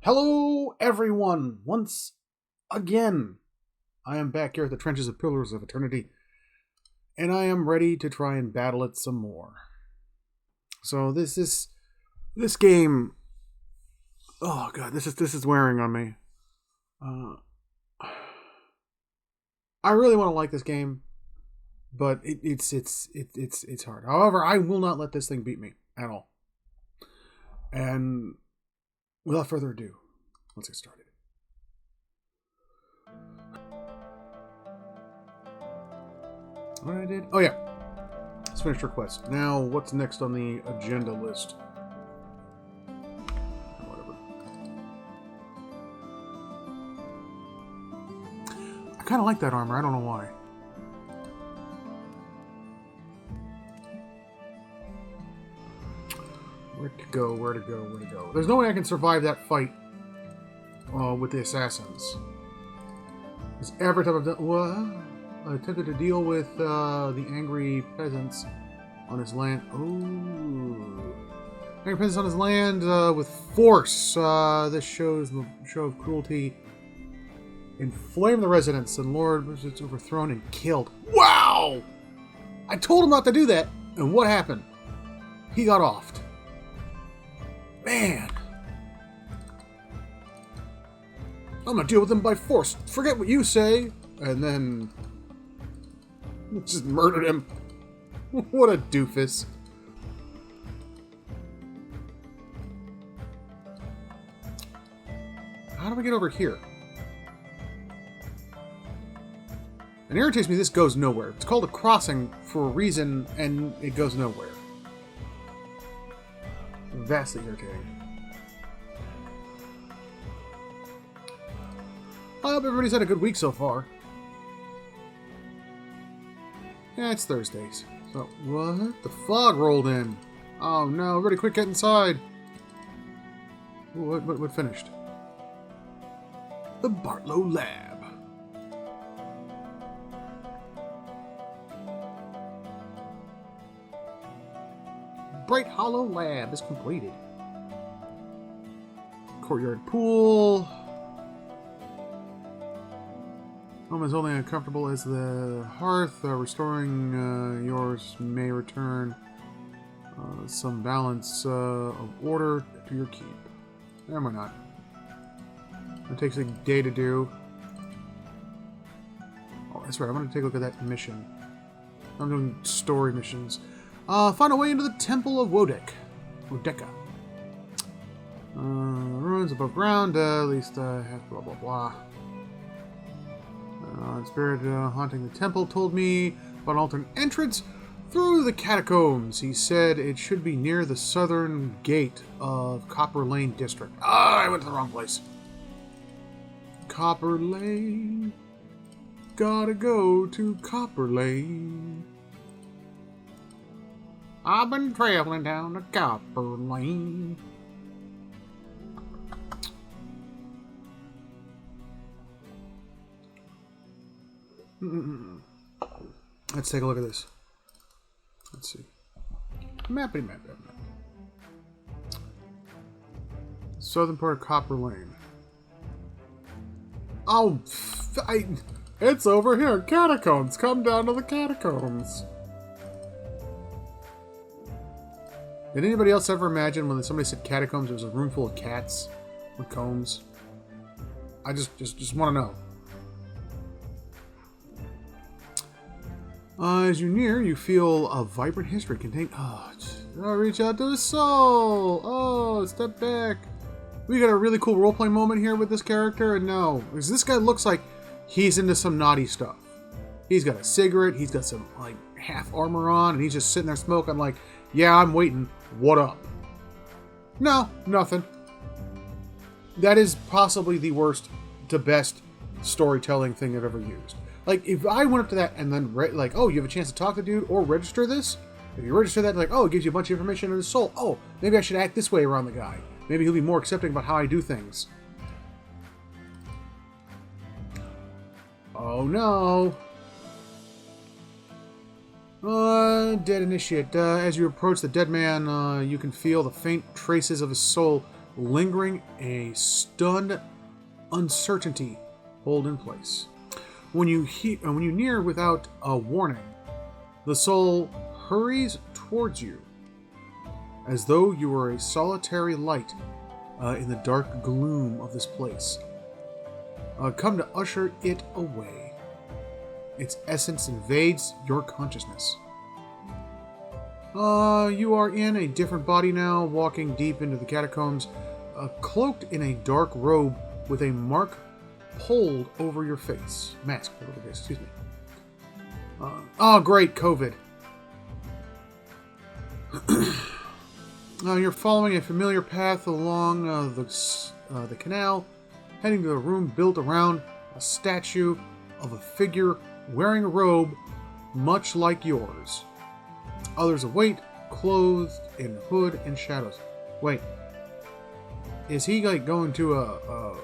Hello, everyone! Once again, I am back here at the trenches of Pillars of Eternity, and I am ready to try and battle it some more. So this game. Oh god, this is wearing on me. I really want to like this game, but it's hard. However, I will not let this thing beat me at all. And without further ado, let's get started. What I did? Oh yeah, let's finish our quest. Now, what's next on the agenda list? Whatever. I kind of like that armor. I don't know why. Where to go? Where to go? Where to go? There's no way I can survive that fight with the assassins. Because every time I've done, I attempted to deal with the angry peasants on his land. Ooh, angry peasants on his land with force. This shows the show of cruelty. Inflame the residents, and Lord was overthrown and killed. Wow! I told him not to do that, and what happened? He got offed. Man. I'm gonna deal with him by force. Forget what you say. And then just murdered him. What a doofus. How do we get over here? It irritates me this goes nowhere. It's called a crossing for a reason, and it goes nowhere. Vastly irritating. I hope everybody's had a good week so far. Yeah, it's Thursdays. So, what? The fog rolled in. Oh no, everybody quick, get inside. What finished? The Bartlow Lab. Bright Hollow Lab is completed. Courtyard pool. Home is only uncomfortable as the hearth. Restoring yours may return some balance of order to your keep. Am I not? It takes a day to do. Oh, that's right. I'm going to take a look at that mission. I'm doing story missions. Find a way into the Temple of Wodeka. Ruins above ground, at least half blah blah blah. Spirit haunting the temple told me about an alternate entrance through the catacombs. He said it should be near the southern gate of Copper Lane District. I went to the wrong place. Copper Lane. Gotta go to Copper Lane. I've been traveling down the Copper Lane. Let's take a look at this. Let's see. Map. Southern part of Copper Lane. Oh, it's over here. Catacombs. Come down to the catacombs. Did anybody else ever imagine when somebody said catacombs, it was a room full of cats with combs? I just want to know. As you near, you feel a vibrant history contained. Reach out to the soul. Oh, step back. We got a really cool role-playing moment here with this character, and no, because this guy looks like he's into some naughty stuff. He's got a cigarette. He's got some like half armor on, and he's just sitting there smoking. Like, yeah, I'm waiting. What up? No, nothing. That is possibly the worst to best storytelling thing I've ever used. Like, if I went up to that and then, like, oh, you have a chance to talk to the dude or register this? If you register that, like, oh, it gives you a bunch of information on his soul. Oh, maybe I should act this way around the guy. Maybe he'll be more accepting about how I do things. Oh, no. Dead initiate. As you approach the dead man, you can feel the faint traces of his soul lingering a stunned uncertainty hold in place. When you near without a warning, the soul hurries towards you, as though you were a solitary light in the dark gloom of this place. Come to usher it away. Its essence invades your consciousness. You are in a different body now, walking deep into the catacombs, cloaked in a dark robe with a mask pulled over your face. Excuse me. Oh, great, COVID. You're following a familiar path along the canal, heading to a room built around a statue of a figure wearing a robe much like yours. Others await, clothed in hood and shadows. Wait, is he like going to a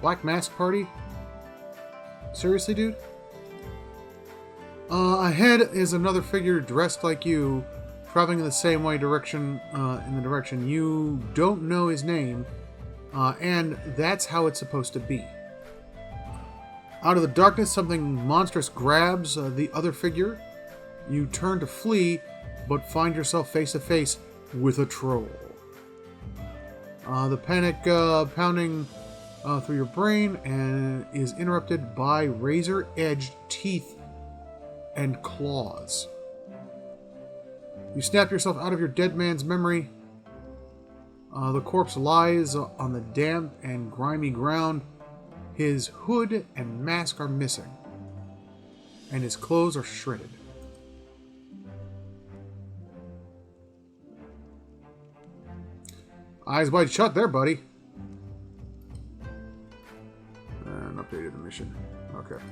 black mask party? Seriously, dude? Ahead is another figure dressed like you, traveling in the same direction. In the direction you don't know his name, and that's how it's supposed to be. Out of the darkness, something monstrous grabs the other figure. You turn to flee, but find yourself face to face with a troll. The panic pounding through your brain and is interrupted by razor-edged teeth and claws. You snap yourself out of your dead man's memory. The corpse lies on the damp and grimy ground. His hood and mask are missing, and his clothes are shredded. Eyes wide shut there, buddy. And updated the mission. Okay.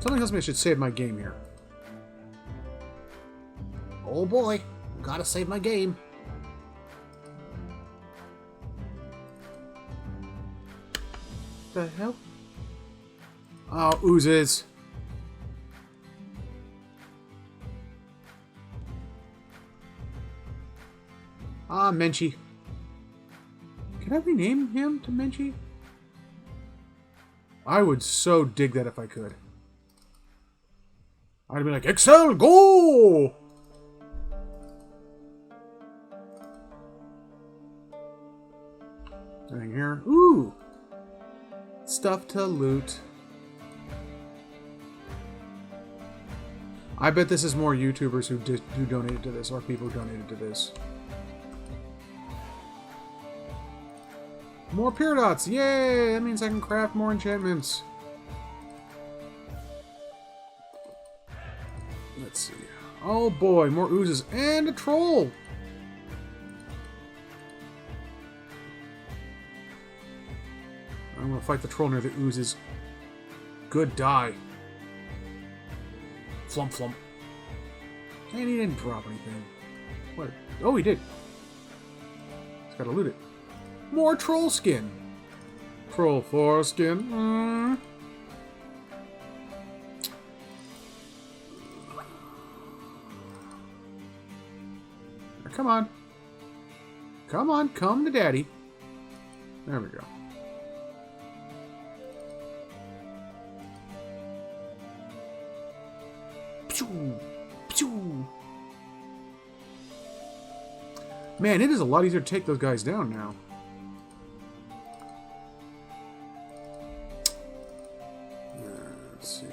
Something tells me I should save my game here. Oh boy, gotta save my game. The hell? Oh, oozes. Ah, Menchie. Can I rename him to Menchie? I would so dig that if I could. I'd be like, Excel, go! Anything here? Ooh! Stuff to loot. I bet this is more YouTubers who donated to this, or people who donated to this. More Pyrodots! Yay! That means I can craft more enchantments. Let's see. Oh boy, more oozes. And a troll! I'm gonna fight the troll near the oozes. Good die. Flump flump. And he didn't drop anything. What? Oh, he did. Just gotta loot it. More troll skin. Troll foreskin. Come on. Come on, come to daddy. There we go. Pew, pew. Man, it is a lot easier to take those guys down now. Let's see.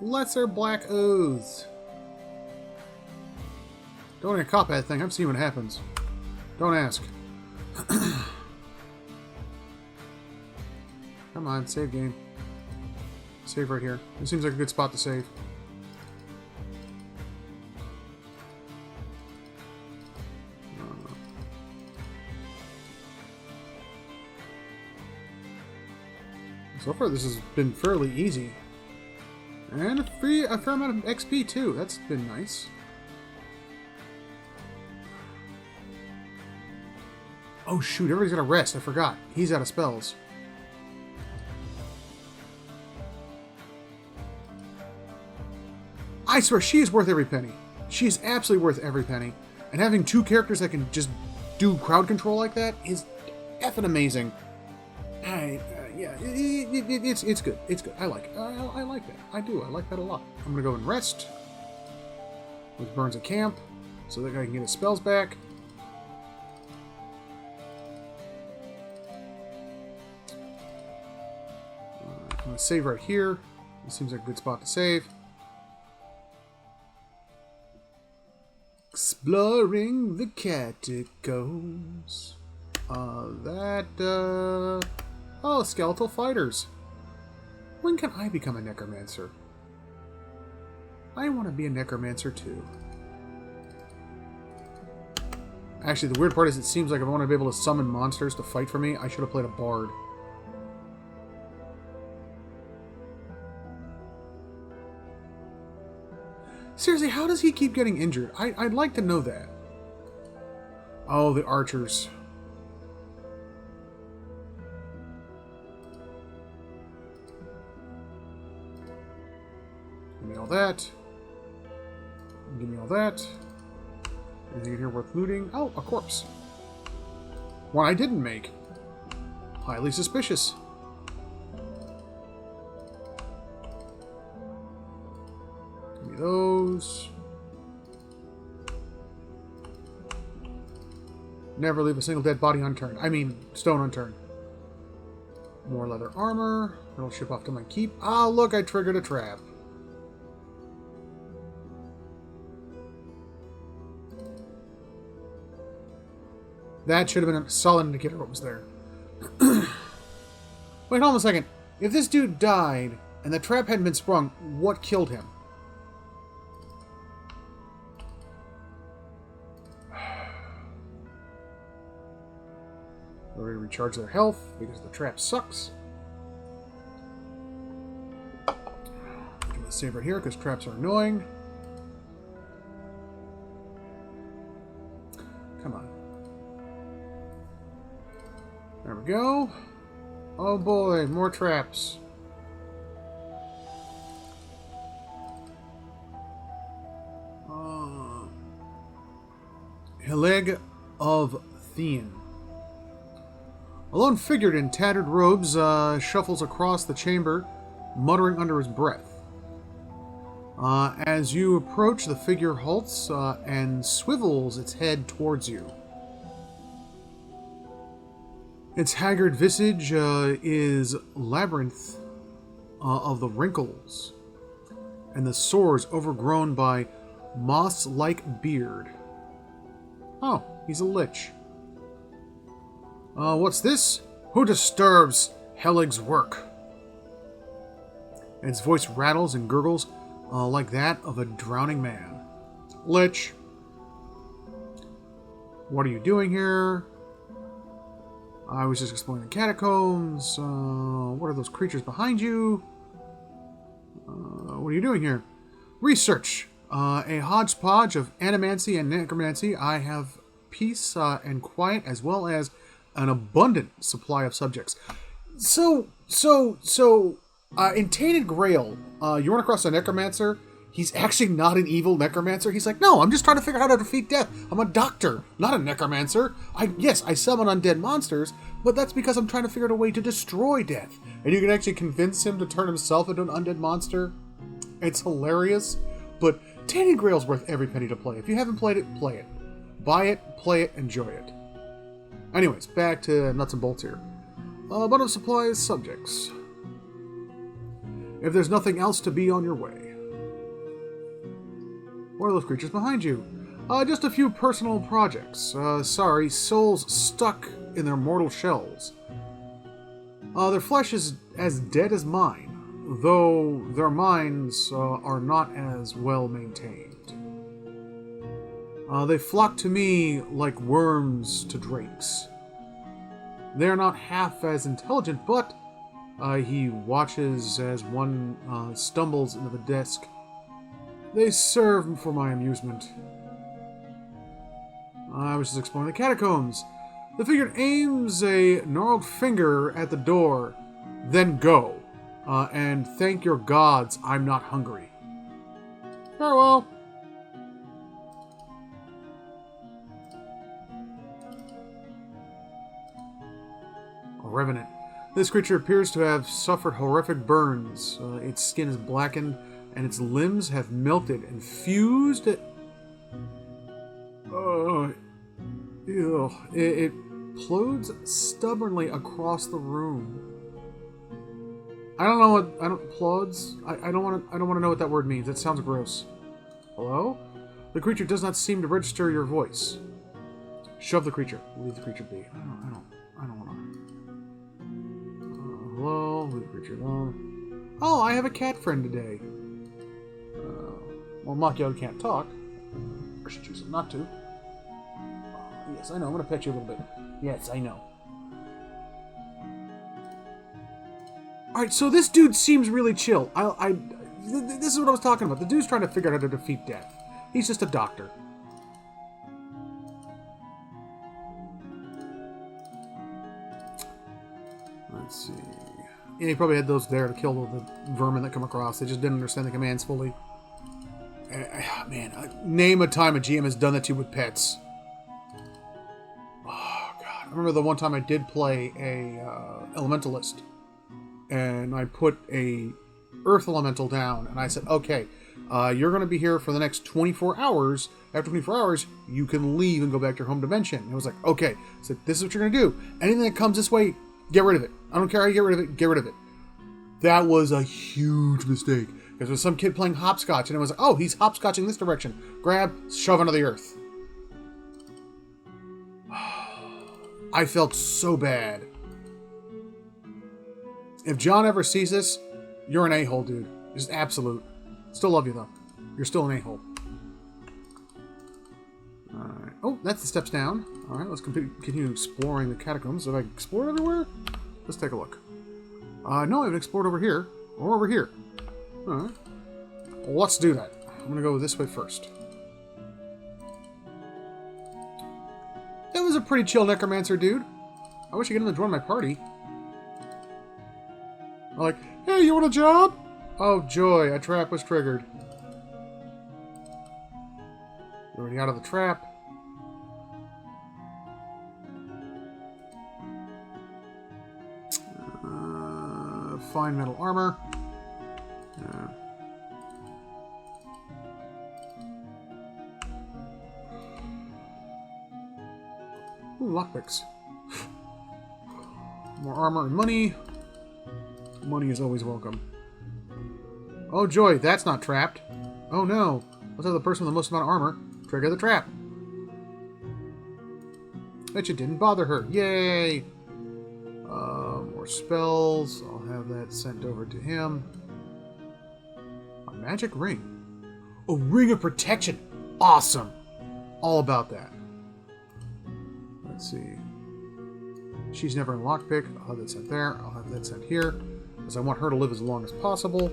Lesser Black Oaths. Don't want to cop that thing. I've seen what happens. Don't ask. Come on, save game. Save right here. This seems like a good spot to save. So far, this has been fairly easy. And a fair amount of XP, too. That's been nice. Oh, shoot. Everybody's got to rest. I forgot. He's out of spells. I swear, she is worth every penny. She is absolutely worth every penny. And having two characters that can just do crowd control like that is effing amazing. Yeah, it's good. It's good. I like it. I like that. I do. I like that a lot. I'm going to go and rest. Which burns a camp, so that guy can get his spells back. I'm going to save right here. This seems like a good spot to save. Exploring the catacombs. Oh, skeletal fighters. When can I become a necromancer? I want to be a necromancer too. Actually, the weird part is it seems like if I want to be able to summon monsters to fight for me, I should have played a bard. Seriously, how does he keep getting injured? I'd like to know that. Oh, the archers. Give me all that. Give me all that. Anything in here worth looting? Oh, a corpse. One I didn't make. Highly suspicious. Give me those. Never leave a single dead body unturned. I mean, stone unturned. More leather armor. It'll ship off to my keep. Ah, look, I triggered a trap. That should have been a solid indicator what was there. Wait, hold on a second. If this dude died and the trap hadn't been sprung, what killed him? They're going to recharge their health because the trap sucks. I'm going to save right here because traps are annoying. Come on. There we go. Oh boy, more traps. Hileg of Thien. A lone figure in tattered robes shuffles across the chamber, muttering under his breath. As you approach, the figure halts and swivels its head towards you. Its haggard visage is labyrinth of the wrinkles, and the sores overgrown by moss-like beard. Oh, he's a lich. What's this? Who disturbs Helig's work? And its voice rattles and gurgles like that of a drowning man. Lich. What are you doing here? I was just exploring the catacombs. What are those creatures behind you? What are you doing here? Research. A hodgepodge of animancy and necromancy. I have peace and quiet as well as an abundant supply of subjects. So, in Tainted Grail, you run across a necromancer. He's actually not an evil necromancer. He's like, no, I'm just trying to figure out how to defeat death. I'm a doctor, not a necromancer. Yes, I summon undead monsters, but that's because I'm trying to figure out a way to destroy death. And you can actually convince him to turn himself into an undead monster. It's hilarious, but Tainted Grail's worth every penny to play. If you haven't played it, play it. Buy it, play it, enjoy it. Anyways, back to nuts and bolts here. Abundant supplies, subjects. If there's nothing else to be on your way. What are those creatures behind you? Just a few personal projects. Sorry, souls stuck in their mortal shells. Their flesh is as dead as mine, though their minds are not as well maintained. They flock to me like worms to drakes. They are not half as intelligent, but he watches as one stumbles into the desk. They serve for my amusement. I was just exploring the catacombs. The figure aims a gnarled finger at the door, then go. And thank your gods I'm not hungry. Farewell. A revenant. This creature appears to have suffered horrific burns. Its skin is blackened, and its limbs have melted and fused. It plods stubbornly across the room. I don't know what plods. I don't want to know what that word means. That sounds gross. Hello? The creature does not seem to register your voice. Shove the creature. Leave the creature be. I don't want to. Hello? Leave the creature alone. Oh, I have a cat friend today. Well, Macchio can't talk. Or she chooses not to. Yes, I know. I'm going to pet you a little bit. Yes, I know. Alright, so this dude seems really chill. This is what I was talking about. The dude's trying to figure out how to defeat death. He's just a doctor. Let's see. Yeah, he probably had those there to kill the vermin that come across. They just didn't understand the commands fully. Man, name a time a GM has done that to you with pets. Oh, God. I remember the one time I did play a Elementalist. And I put a Earth Elemental down. And I said, okay, you're going to be here for the next 24 hours. After 24 hours, you can leave and go back to your home dimension. And I was like, okay. I said, this is what you're going to do. Anything that comes this way, get rid of it. I don't care how you get rid of it. Get rid of it. That was a huge mistake. Because there was some kid playing hopscotch. And it was like, oh, he's hopscotching this direction. Grab, shove into the earth. I felt so bad. If John ever sees this, you're an a-hole, dude. Just absolute. Still love you, though. You're still an a-hole. Alright. Oh, that's the steps down. Alright, let's continue exploring the catacombs. Have I explored everywhere? Let's take a look. No, I haven't explored over here. Or over here. Alright. Well, let's do that. I'm going to go this way first. That was a pretty chill necromancer, dude. I wish I could get him to join my party. Like, hey, you want a job? Oh, joy, a trap was triggered. We're already out of the trap. Fine metal armor. Ooh, lockpicks. More armor and money. Money is always welcome. Oh joy, that's not trapped. Oh no. Let's have the person with the most amount of armor trigger the trap. Bet you didn't bother her. Yay! More spells. I'll have that sent over to him. A magic ring. A ring of protection. Awesome. All about that. Let's see. She's never in lockpick. I'll have that sent there. I'll have that sent here. Because I want her to live as long as possible.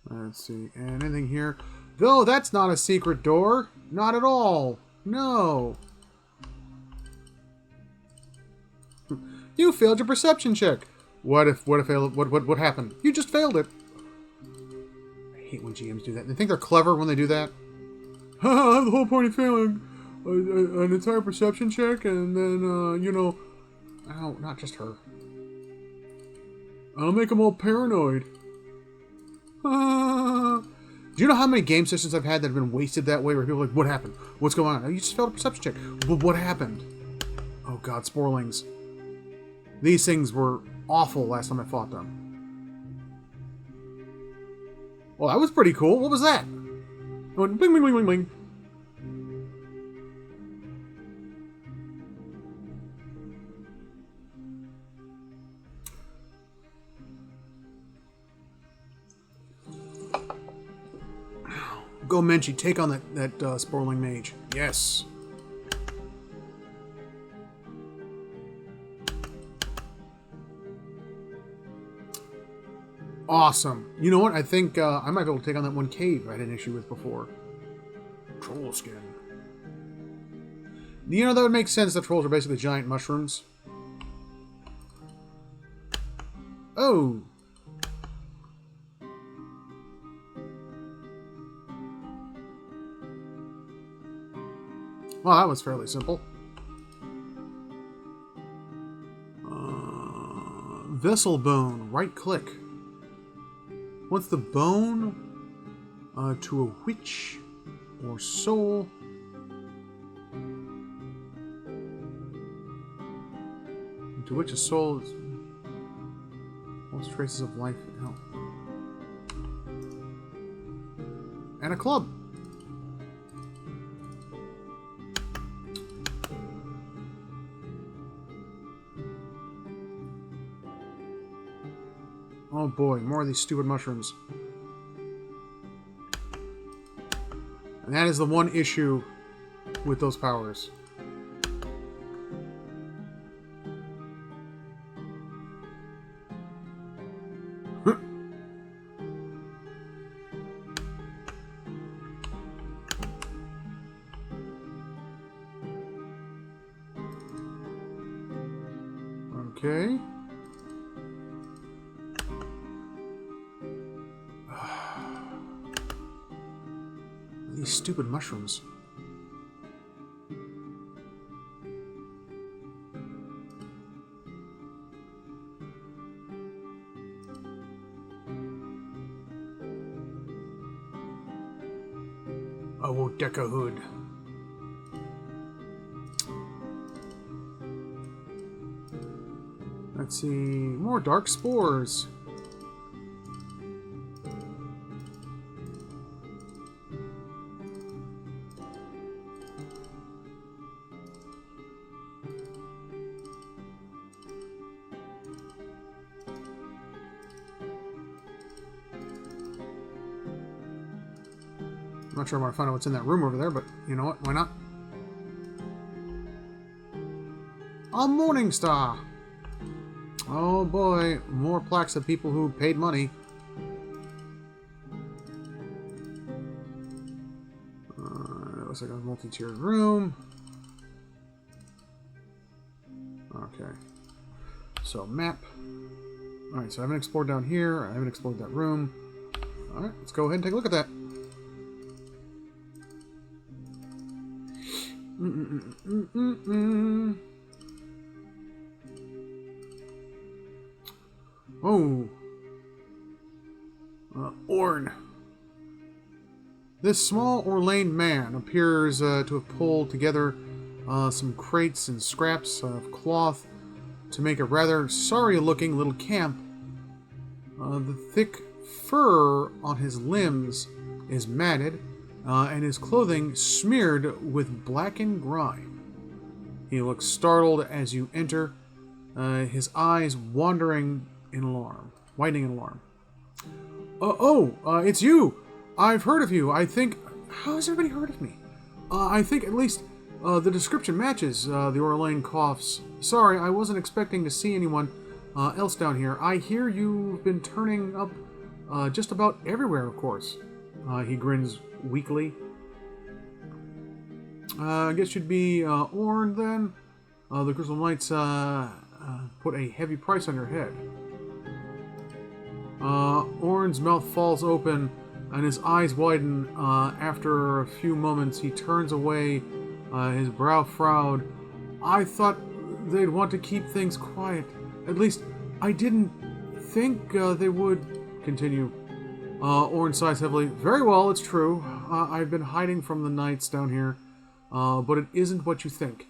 Let's see. And anything here? Though that's not a secret door. Not at all. No. You failed your perception check. What happened? You just failed it. I hate when GMs do that. They think they're clever when they do that. The whole point of failing an entire perception check, and then, you know... Oh, not just her. I'll make them all paranoid. Do you know how many game sessions I've had that have been wasted that way, where people are like, what happened? What's going on? Oh, you just failed a perception check. But what happened? Oh god, sporlings. These things were awful last time I fought them. Well, that was pretty cool. What was that? It went bling, bling, bling, bling, bling. Go Menchie, take on that Sporling Mage. Yes. Awesome. You know what? I think I might be able to take on that one cave I had an issue with before. Troll skin. You know, that would make sense that trolls are basically giant mushrooms. Oh! Well, that was fairly simple. Vessel bone. Right click. What's the bone? To a witch or soul. To which a soul is most traces of life and health. And a club. Oh boy, more of these stupid mushrooms. And that is the one issue with those powers. Okay. These stupid mushrooms. A Wodeca hood. Let's see. More dark spores. I'm not sure I want to find out what's in that room over there, but you know what? Why not? A Morning Star! Oh boy, more plaques of people who paid money. That looks like a multi-tiered room. Okay. So, map. Alright, so I haven't explored down here. I haven't explored that room. Alright, let's go ahead and take a look at that. Oh. Orn. This small Orlane man appears to have pulled together some crates and scraps of cloth to make a rather sorry-looking little camp. The thick fur on his limbs is matted, and his clothing smeared with blackened grime. He looks startled as you enter, his eyes wandering in alarm, widening in alarm. It's you! I've heard of you. I think... How has everybody heard of me? I think at least the description matches the Orlane coughs. Sorry, I wasn't expecting to see anyone else down here. I hear you've been turning up just about everywhere, of course. He grins weakly. I guess you'd be Orn then? The Crystal Knights put a heavy price on your head. Orn's mouth falls open and his eyes widen. After a few moments, he turns away, his brow frowned. I thought they'd want to keep things quiet. At least, I didn't think they would continue. Orn sighs heavily. Very well, it's true. I've been hiding from the knights down here, but it isn't what you think.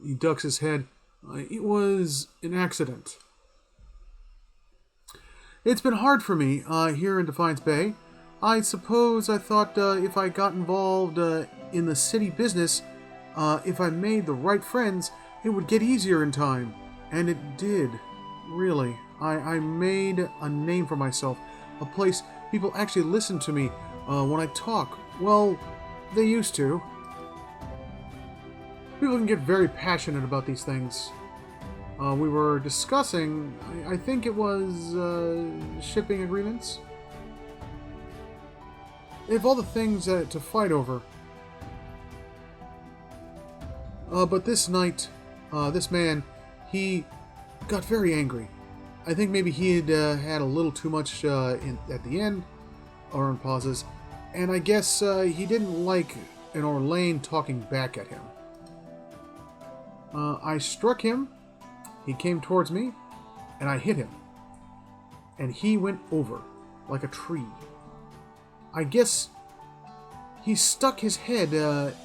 He ducks his head. It was an accident. It's been hard for me here in Defiance Bay. I suppose I thought if I got involved in the city business, if I made the right friends, it would get easier in time. And it did. Really. I made a name for myself. A place people actually listen to me when I talk. Well, they used to. People can get very passionate about these things. We were discussing, I think it was shipping agreements. They have all the things to fight over. But this night, this man, he got very angry. I think maybe he had had a little too much at the end, or in pauses, and I guess he didn't like an Orlane talking back at him. I struck him, he came towards me, and I hit him. And he went over, like a tree. I guess he stuck his head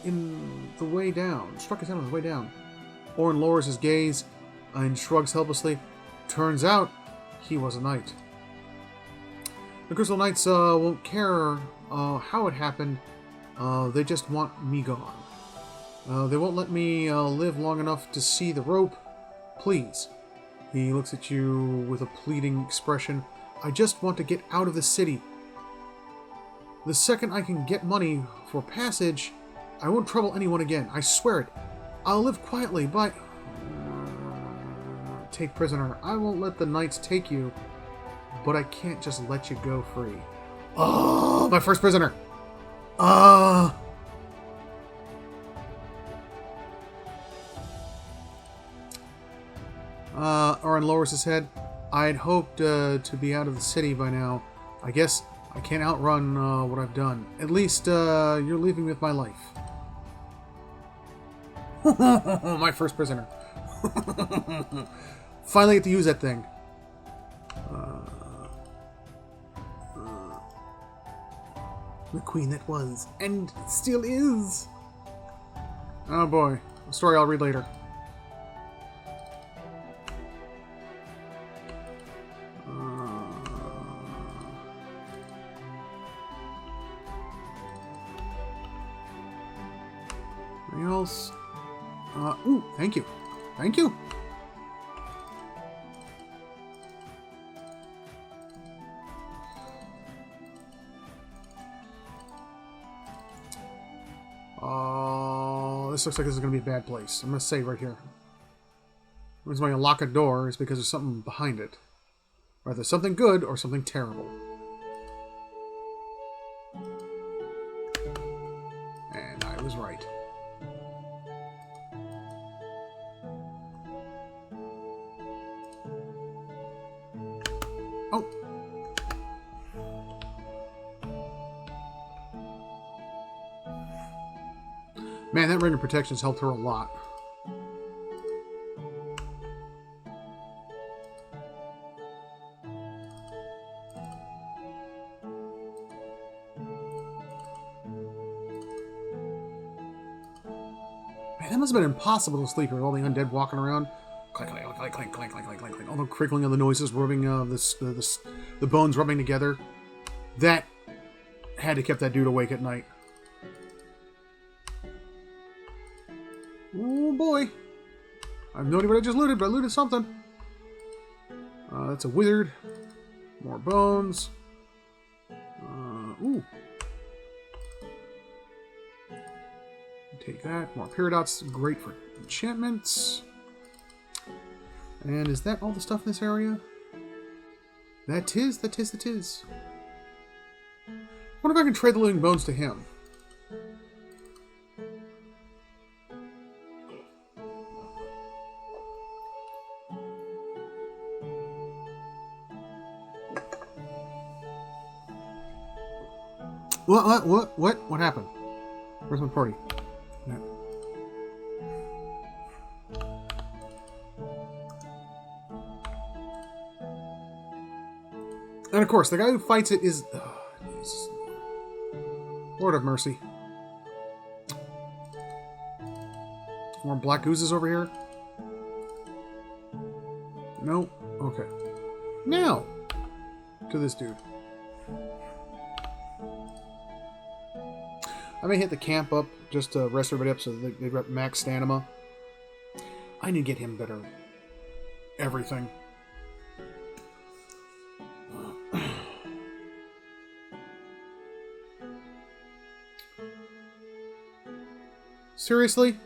in the way down. Struck his head on the way down. Orin lowers his gaze and shrugs helplessly. Turns out, he was a knight. The Crystal Knights won't care how it happened. They just want me gone. They won't let me live long enough to see the rope. Please. He looks at you with a pleading expression. I just want to get out of the city. The second I can get money for passage, I won't trouble anyone again. I swear it. I'll live quietly, but... Take prisoner. I won't let the knights take you, but I can't just let you go free. Oh, my first prisoner. Orin lowers his head. I'd hoped to be out of the city by now. I guess I can't outrun what I've done. At least you're leaving me with my life. My first prisoner. Finally get to use that thing. The queen that was, and still is. Oh boy. A story I'll read later. Anything else? Ooh, thank you. Thank you. This looks like this is going to be a bad place. I'm going to say right here. The reason why you lock a door is because there's something behind it. Either something good or something terrible. And I was right. Oh. Man, that ring of protection's helped her a lot. Man, that must have been impossible to sleep with all the undead walking around. Clank, clank, clank, clank, clank, clank, clank, clank. All the crinkling of the noises, rubbing the bones rubbing together. That had to keep that dude awake at night. Oh boy. I have no idea what I just looted, but I looted something. That's a wizard. More bones. Ooh. Take that. More peridots. Great for enchantments. And is that all the stuff in this area? That is. I wonder if I can trade the living bones to him. What happened? Where's my party? No. And of course, the guy who fights it is... Lord of mercy. More black oozes over here? No? Okay. Now! To this dude. I may hit the camp up just to rest everybody up so they've got max stamina. I need to get him better. Everything. Seriously?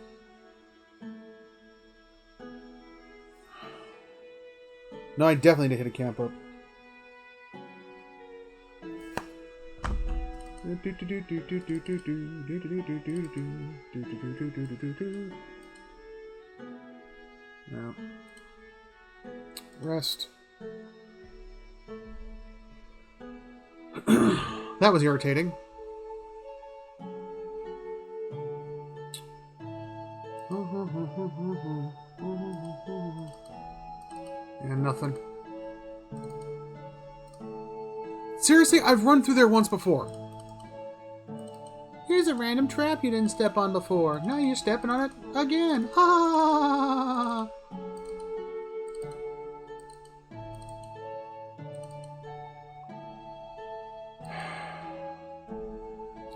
No, I definitely need to hit a camp up. Yeah. Rest. That was irritating. And nothing. Seriously, I've run through there once before. Here's a random trap you didn't step on before. Now you're stepping on it again. Ah!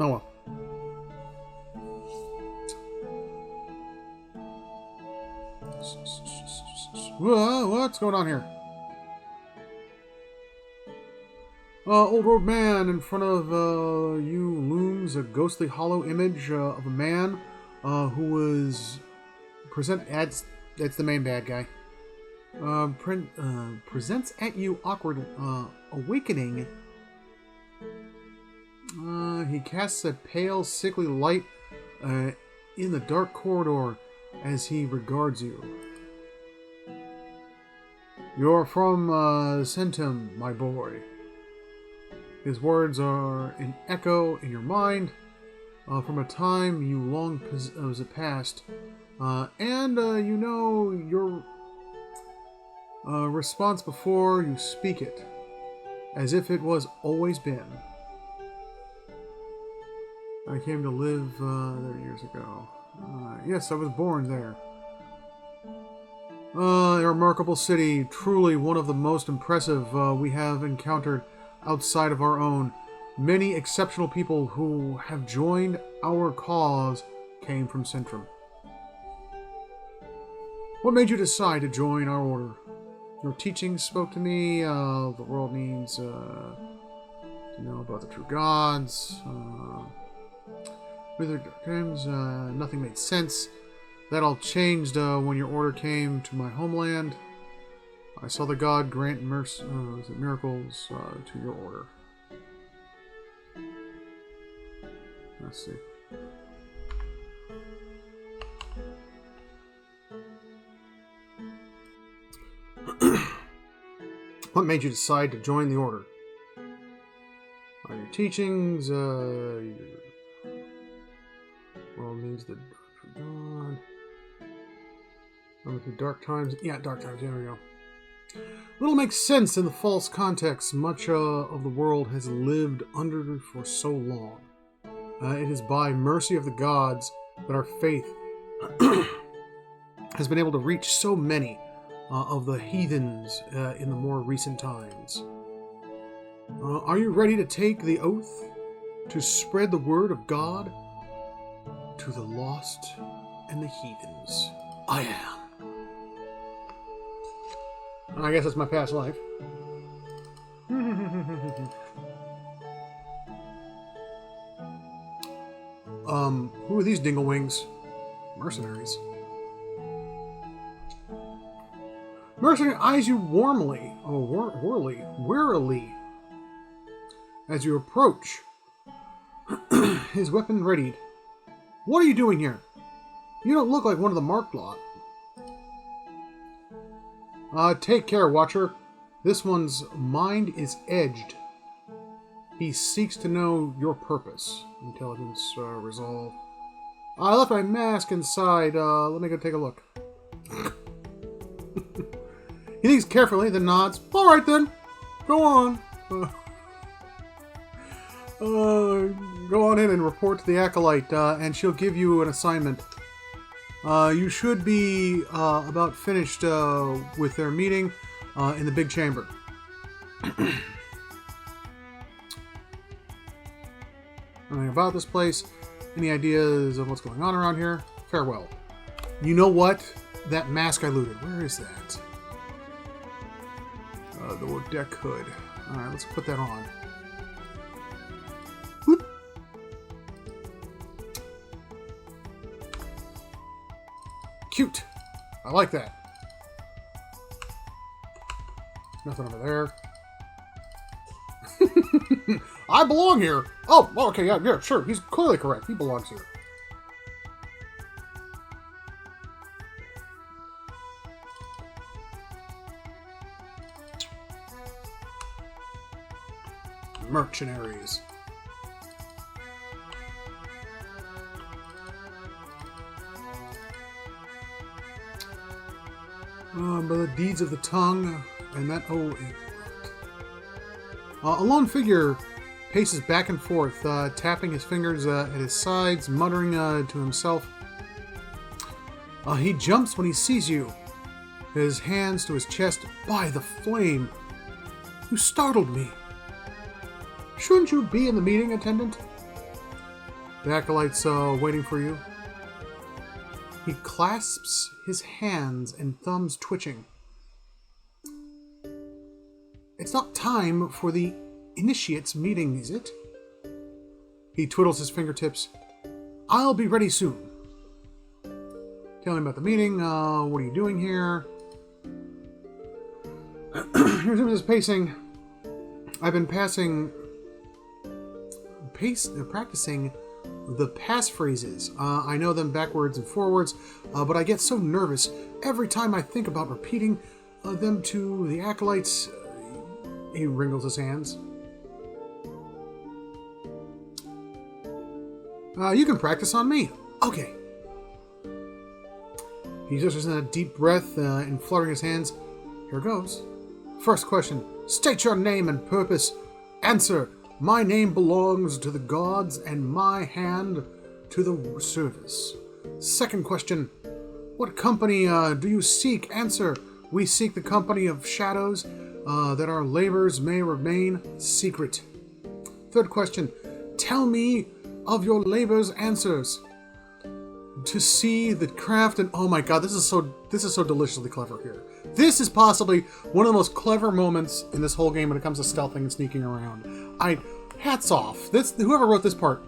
Oh well. Whoa, what's going on here? Old road man, in front of you looms a ghostly hollow image of a man who was that's the main bad guy. Presents at you awkward awakening. He casts a pale, sickly light in the dark corridor as he regards you. You're from Centum, my boy. His words are an echo in your mind from a time you long past, and you know your response before you speak it, as if it was always been. I came to live there years ago. Yes, I was born there. A remarkable city, truly one of the most impressive we have encountered outside of our own. Many exceptional people who have joined our cause came from Centrum. What made you decide to join our order? Your teachings spoke to me. The world needs to know about the true gods. With their times, nothing made sense. That all changed when your order came to my homeland. I saw the god grant miracles to your order. Let's see. What made you decide to join the order? Your teachings, your world needs the god. Through dark times. Yeah, dark times. There we go. Little makes sense in the false context much of the world has lived under for so long. It is by mercy of the gods that our faith has been able to reach so many of the heathens in the more recent times. Are you ready to take the oath to spread the word of God to the lost and the heathens? I am. I guess that's my past life. Who are these dinglewings? Mercenaries. Mercenary eyes you warily, warily, as you approach. His weapon readied. What are you doing here? You don't look like one of the marked lot. Take care, Watcher. This one's mind is edged. He seeks to know your purpose. Intelligence, resolve. I left my mask inside. Let me go take a look. He thinks carefully, then nods. All right, then. Go on. Go on in and report to the Acolyte, and she'll give you an assignment. You should be about finished with their meeting in the big chamber. Anything about this place? Any ideas of what's going on around here? Farewell. You know what? That mask I looted. Where is that? The deck hood. Alright, let's put that on. Whoop. Cute. I like that. Nothing over there. I belong here. Oh, okay, yeah, sure. He's clearly correct. He belongs here. Mercenaries. By the deeds of the tongue, and that a lone figure paces back and forth, tapping his fingers at his sides, muttering to himself. He jumps when he sees you, his hands to his chest. By the flame! You startled me. Shouldn't you be in the meeting, attendant? The acolyte's waiting for you. He clasps his hands and thumbs twitching. It's not time for the initiates meeting, is it? He twiddles his fingertips. I'll be ready soon. Tell him about the meeting. What are you doing here? He resumes his pacing. I've been practicing the passphrases. I know them backwards and forwards, but I get so nervous every time I think about repeating them to the acolytes. He wrinkles his hands. You can practice on me. Okay. He just in a deep breath and fluttering his hands. Here goes. First question. State your name and purpose. Answer. My name belongs to the gods and my hand to the service. Second question. What company do you seek? Answer. We seek the company of shadows, that our labors may remain secret. Third question. Tell me of your labors. Answers. To see the craft and oh my god, this is so deliciously clever here. This is possibly one of the most clever moments in this whole game when it comes to stealthing and sneaking around. Hats off. Whoever wrote this part,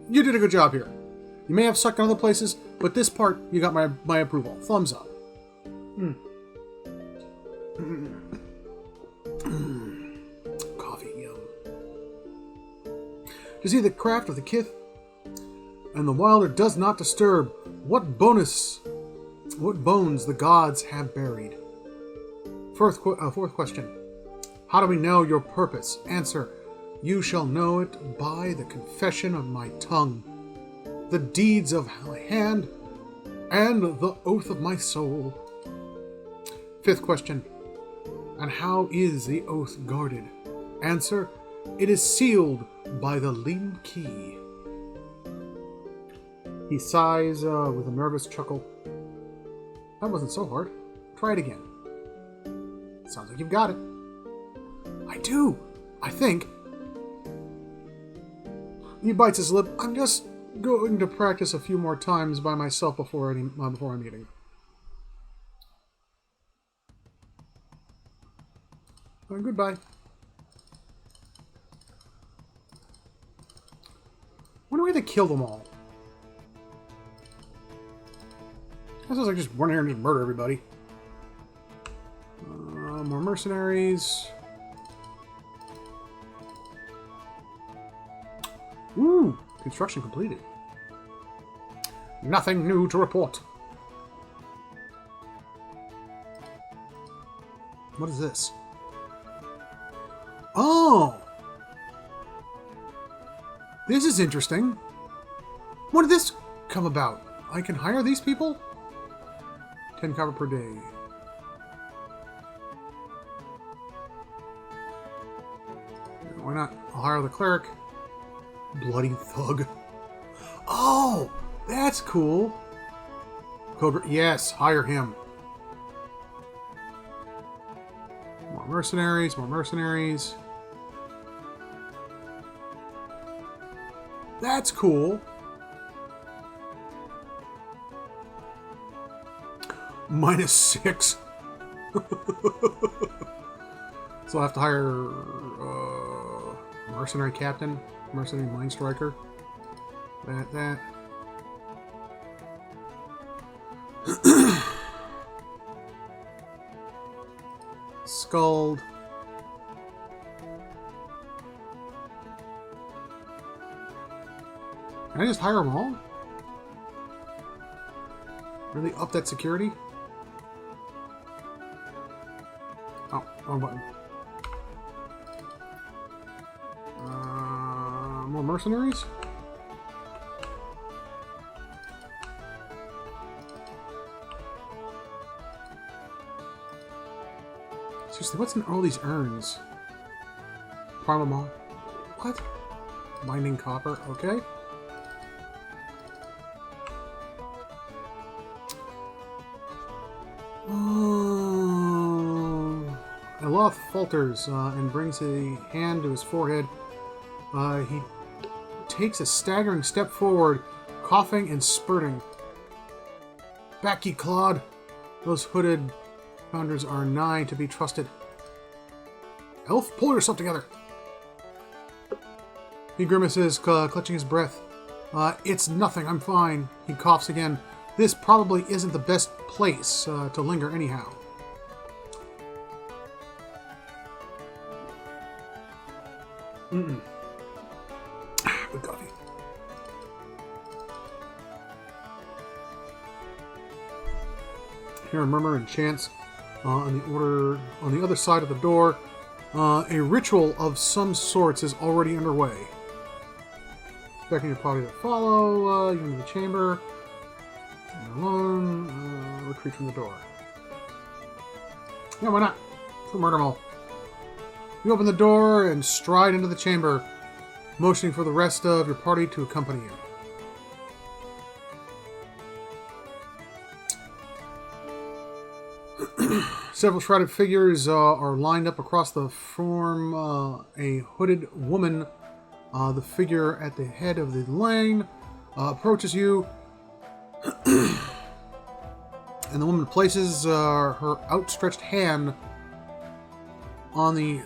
you did a good job here. You may have sucked in other places, but this part, you got my approval. Thumbs up. Coffee, yum. To see the craft of the kith and the wilder does not disturb. What bones the gods have buried. Fourth question. How do we know your purpose? Answer. You shall know it by the confession of my tongue, the deeds of my hand, and the oath of my soul. Fifth question. And how is the oath guarded? Answer. It is sealed by the lead key. He sighs with a nervous chuckle. That wasn't so hard. Try it again. Sounds like you've got it. I do. I think. He bites his lip. I'm just going to practice a few more times by myself before our meeting. Goodbye. When do we have to kill them all? That sounds like just run here and just murder everybody. More mercenaries. Woo! Construction completed. Nothing new to report. What is this? Oh! This is interesting. When did this come about? I can hire these people? 10 copper per day. Why not? I'll hire the cleric. Bloody thug. Oh! That's cool. Cobra. Yes, hire him. More mercenaries, more mercenaries. That's cool. -6. So I'll have to hire mercenary captain, mercenary mine striker. That. skulled. Can I just hire them all? Really up that security? Oh, wrong button. More mercenaries? Seriously, what's in all these urns? Primal Mall? What? Binding copper, okay. Eloth falters and brings a hand to his forehead. He takes a staggering step forward, coughing and spurting. Back ye, Claude! Those hooded founders are nigh to be trusted. Elf, pull yourself together! He grimaces, clutching his breath. It's nothing, I'm fine. He coughs again. This probably isn't the best place to linger anyhow. Good coffee. Hear a murmur and chants on the other side of the door. A ritual of some sorts is already underway. Expecting your party to follow you into the chamber. You're alone. Retreat from the door. Yeah, why not? For murder them all. You open the door and stride into the chamber, motioning for the rest of your party to accompany you. Several shrouded figures are lined up across the form. A hooded woman, the figure at the head of the lane, approaches you, and the woman places her outstretched hand on the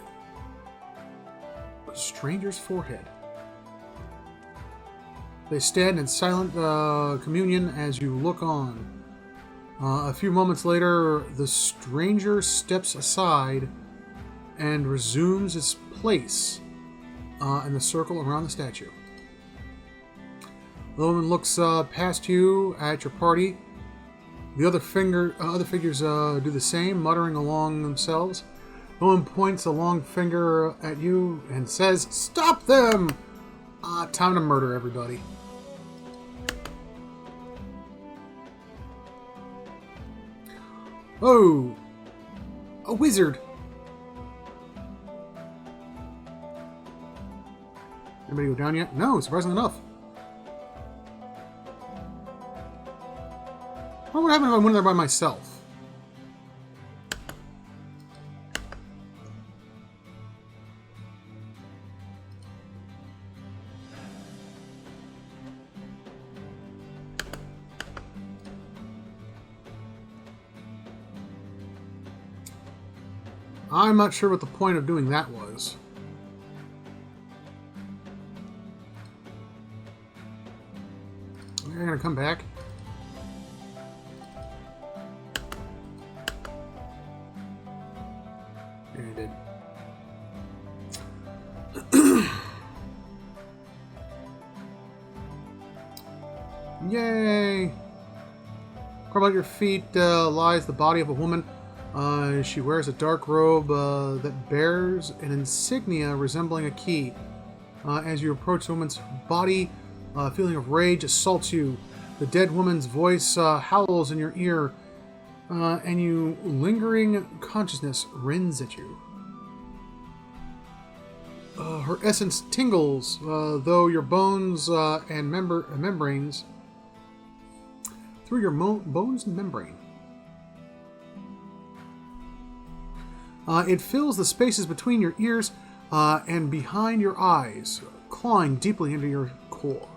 stranger's forehead. They stand in silent communion as you look on. A few moments later, the stranger steps aside and resumes its place in the circle around the statue. The woman looks past you at your party. The other figures do the same, muttering along themselves. The woman points a long finger at you and says, "Stop them! Time to murder everybody." Oh! A wizard! Anybody go down yet? No, surprisingly enough. What would happen if I went there by myself? I'm not sure what the point of doing that was. You're gonna come back. Yeah, you did. Yay! Carved at your feet lies the body of a woman. She wears a dark robe that bears an insignia resembling a key. As you approach the woman's body, a feeling of rage assaults you. The dead woman's voice howls in your ear, and you lingering consciousness rends at you. Her essence tingles, though your bones and membranes... Through your bones and membrane. It fills the spaces between your ears and behind your eyes, clawing deeply into your core.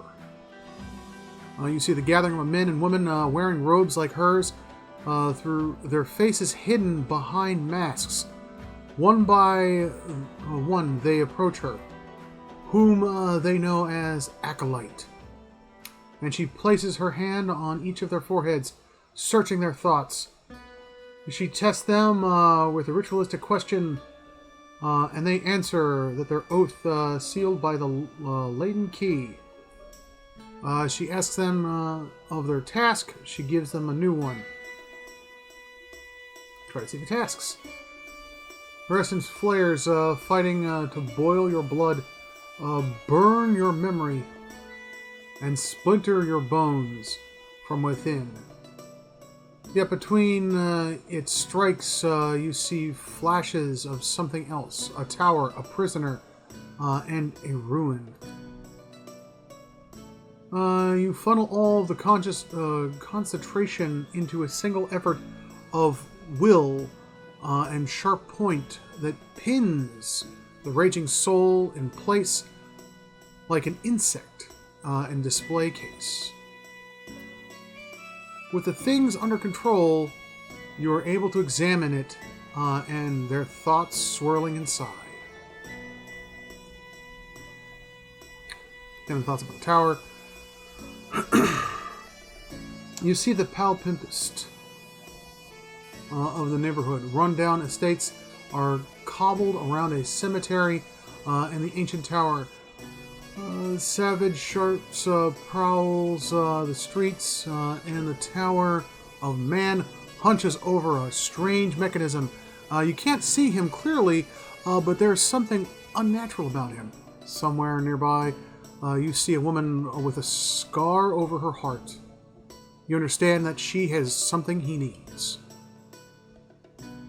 You see the gathering of men and women wearing robes like hers, through their faces hidden behind masks. One by one, they approach her, whom they know as Acolyte. And she places her hand on each of their foreheads, searching their thoughts. She tests them with a ritualistic question, and they answer that their oath sealed by the laden key. She asks them of their task. She gives them a new one. Try to see the tasks. Essence flares, fighting to boil your blood, burn your memory, and splinter your bones from within. Yet between its strikes, you see flashes of something else. A tower, a prisoner, and a ruin. You funnel all of the concentration into a single effort of will and sharp point that pins the raging soul in place like an insect in display case. With the things under control, you are able to examine it and their thoughts swirling inside. Then the thoughts about the tower. You see the palimpsest of the neighborhood. Run-down estates are cobbled around a cemetery and the ancient tower. Savage sharps prowls the streets, and the tower of man hunches over a strange mechanism. You can't see him clearly, but there's something unnatural about him. Somewhere nearby, you see a woman with a scar over her heart. You understand that she has something he needs.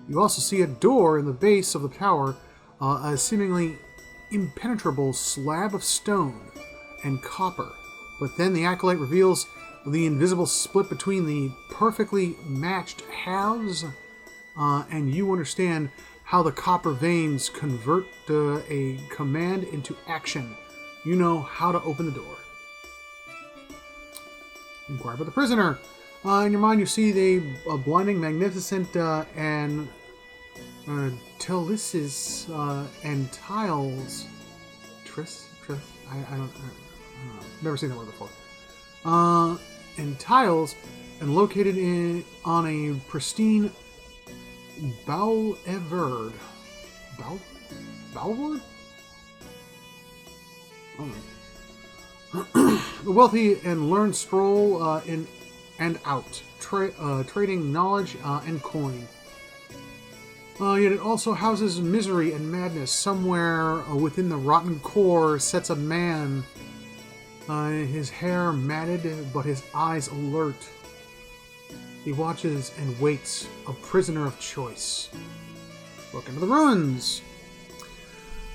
You also see a door in the base of the tower, a seemingly impenetrable slab of stone and copper. But then the acolyte reveals the invisible split between the perfectly matched halves, and you understand how the copper veins convert a command into action. You know how to open the door. Inquire about the prisoner. In your mind, you see the blinding, magnificent, and Telis's and Tiles. I don't know. Never seen that word before. And Tiles, and located on a pristine boulevard. Boulevard? The wealthy and learned stroll in and out, trading knowledge and coin. Yet it also houses misery and madness. Somewhere within the rotten core sits a man, his hair matted, but his eyes alert. He watches and waits, a prisoner of choice. Look into the ruins.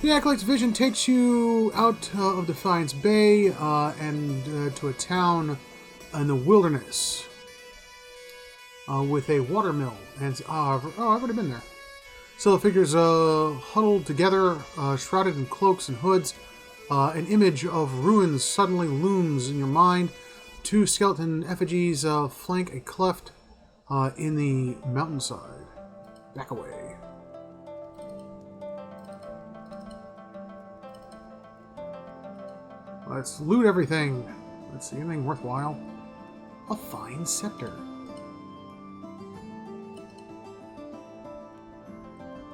The Acolyte's vision takes you out of Defiance Bay and to a town in the wilderness with a watermill. And I've already been there. So the figures huddled together, shrouded in cloaks and hoods. An image of ruins suddenly looms in your mind. Two skeleton effigies flank a cleft in the mountainside. Back away. Let's loot everything. Let's see, anything worthwhile? A fine scepter.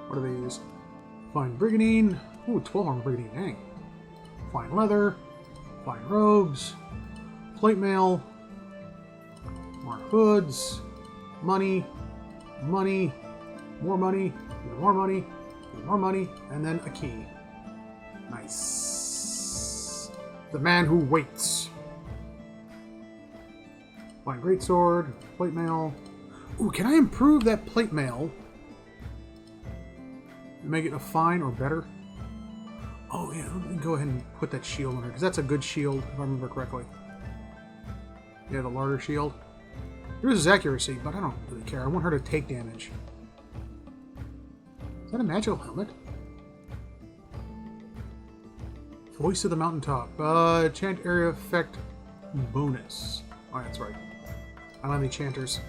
What are these? Fine brigandine. Ooh, 12 armor brigandine, dang. Fine leather. Fine robes. Plate mail. More hoods. Money. Money. More money. Even more money. Even more money. And then a key. Nice. The man who waits. Fine greatsword. Plate mail. Ooh, can I improve that plate mail? Make it a fine or better? Oh yeah, let me go ahead and put that shield on her, because that's a good shield, if I remember correctly. Yeah, the larder shield. Yours is accuracy, but I don't really care. I want her to take damage. Is that a magical helmet? Voice of the Mountaintop. Chant area effect bonus. Oh, that's right. I don't have any chanters.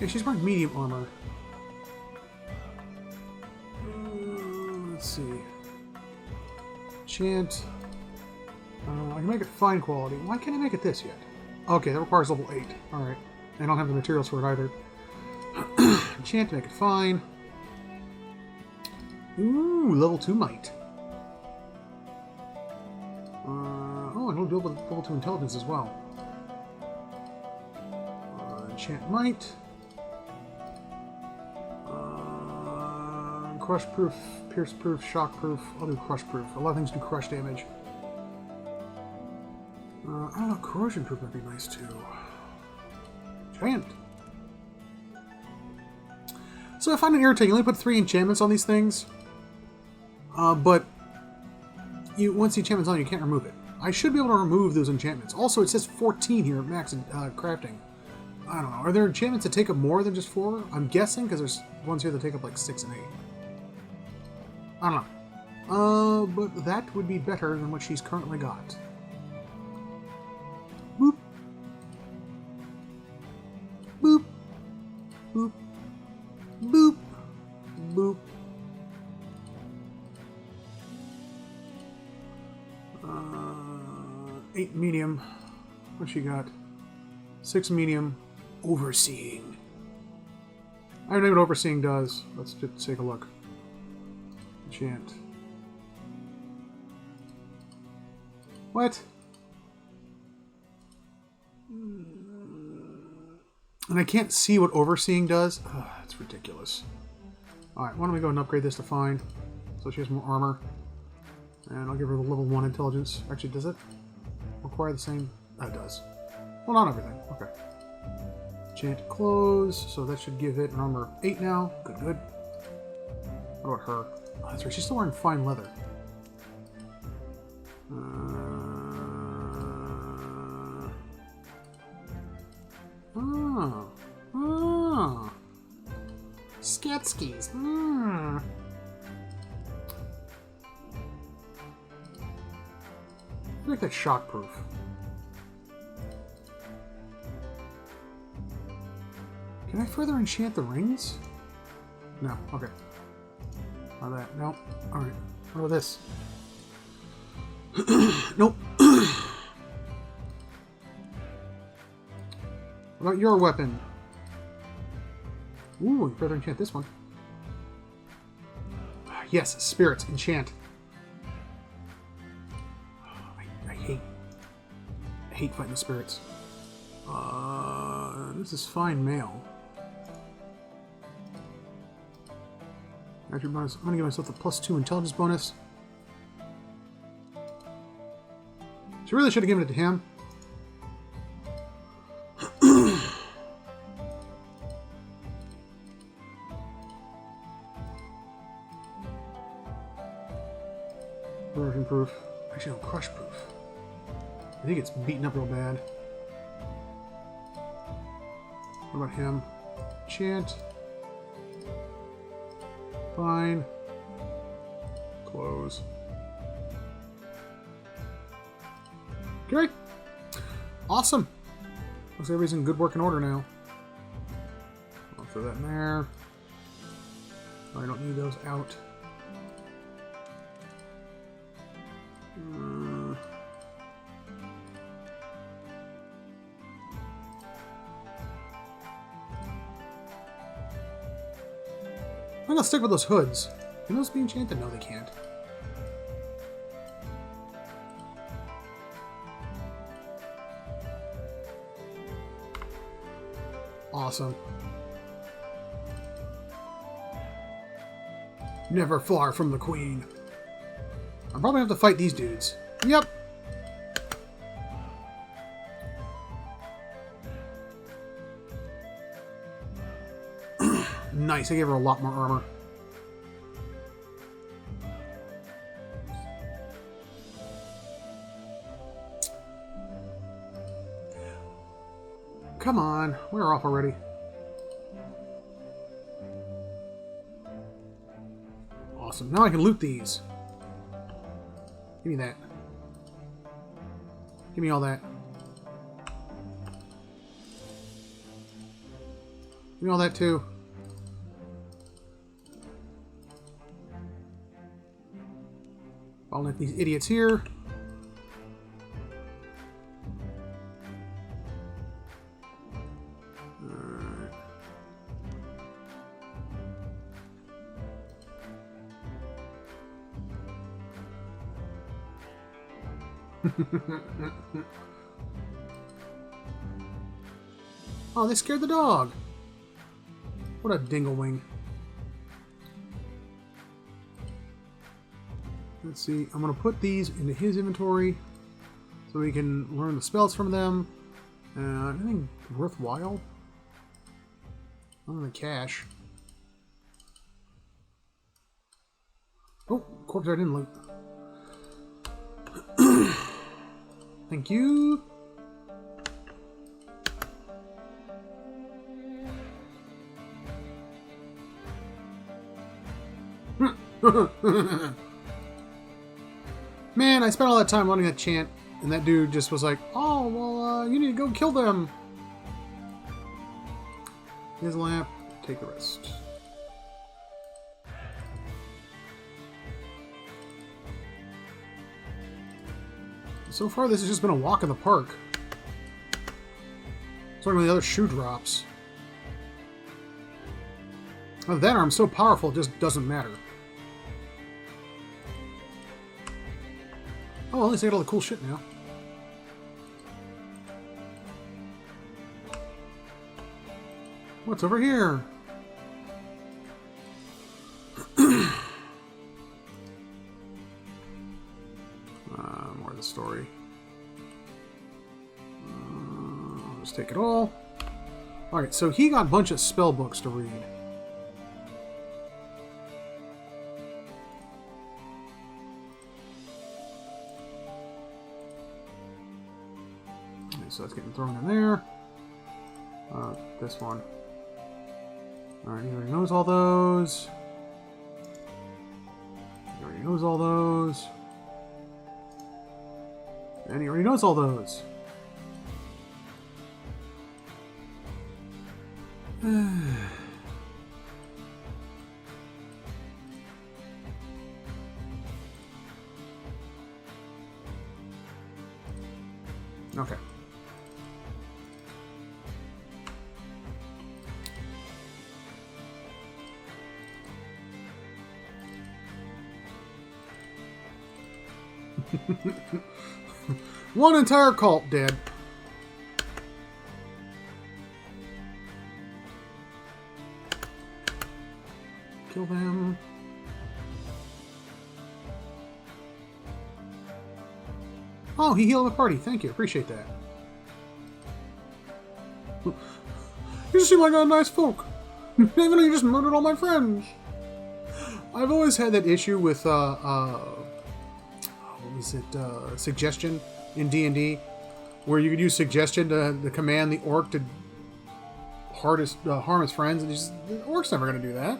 Yeah, she's wearing medium armor. Let's see. Chant. I can make it fine quality. Why can't I make it this yet? Okay, that requires level 8. Alright. I don't have the materials for it either. Enchant to make it fine. Ooh, level 2 might. Oh, and we'll do it with level 2 intelligence as well. Enchant might. Crush proof, pierce proof, shock proof. I'll do crush proof. A lot of things do crush damage. I don't know, corrosion proof would be nice too. Giant. So I find it irritating. You only put 3 enchantments on these things, but once the enchantment's on, you can't remove it. I should be able to remove those enchantments. Also, it says 14 here at max crafting. I don't know. Are there enchantments that take up more than just 4? I'm guessing, because there's ones here that take up like 6 and 8. I don't know. But that would be better than what she's currently got. Boop. Boop. Boop. Boop. Boop. 8 medium. What she got? 6 medium. Overseeing. I don't know what overseeing does. Let's just take a look. Enchant. What? And I can't see what overseeing does. Ugh, that's ridiculous. Alright, why don't we go and upgrade this to fine. So she has more armor. And I'll give her the level 1 intelligence. Actually, does it require the same? Oh, it does. Well, not everything. Okay. Enchant clothes. So that should give it an armor 8 now. Good, good. What about her? Oh, that's right. She's still wearing fine leather. Sketskis. Make that shockproof. Can I further enchant the rings? No. Okay. How about that? Nope. Alright. What about this? Nope. What about your weapon? Ooh, you further enchant this one. Yes, spirits, enchant. I hate fighting the spirits. This is fine mail. Attribute bonus. I'm gonna give myself the +2 intelligence bonus. She really should have given it to him. Corrosion proof. Actually, no, crush proof. I think it's beaten up real bad. What about him? Enchant. Fine. Close. Okay. Awesome. Looks like everybody's in good working order now. I'll throw that in there. I don't need those out. I'm gonna stick with those hoods. Can those be enchanted? No, they can't. Awesome. Never far from the queen. I'll probably have to fight these dudes. Yep. Nice, I gave her a lot more armor. Come on, we're off already. Awesome, now I can loot these. Give me that. Give me all that. Give me all that too. I'll let these idiots here. Oh, they scared the dog. What a dinglewing. Let's see. I'm going to put these into his inventory so we can learn the spells from them. Anything worthwhile? Other than cash. Oh, corpse art in loot. Thank you. Man, I spent all that time learning that chant, and that dude just was like, oh, well, you need to go kill them. His lamp, take the rest. So far, this has just been a walk in the park. Sorry about the other shoe drops. Oh, that arm's so powerful, it just doesn't matter. Oh, at least I got all the cool shit now. What's over here? More of the story. I'll just take it all. Alright, so he got a bunch of spell books to read. Okay, so that's getting thrown in there. This one. Alright, he already knows all those. He already knows all those. And he already knows all those. Okay. One entire cult dead. Kill them. Oh, he healed the party. Thank you. Appreciate that. You just seem like a nice folk. Even though you just murdered all my friends. I've always had that issue with, what was it, suggestion in D&D, where you could use suggestion to command the orc to harm his friends, and the orc's never going to do that.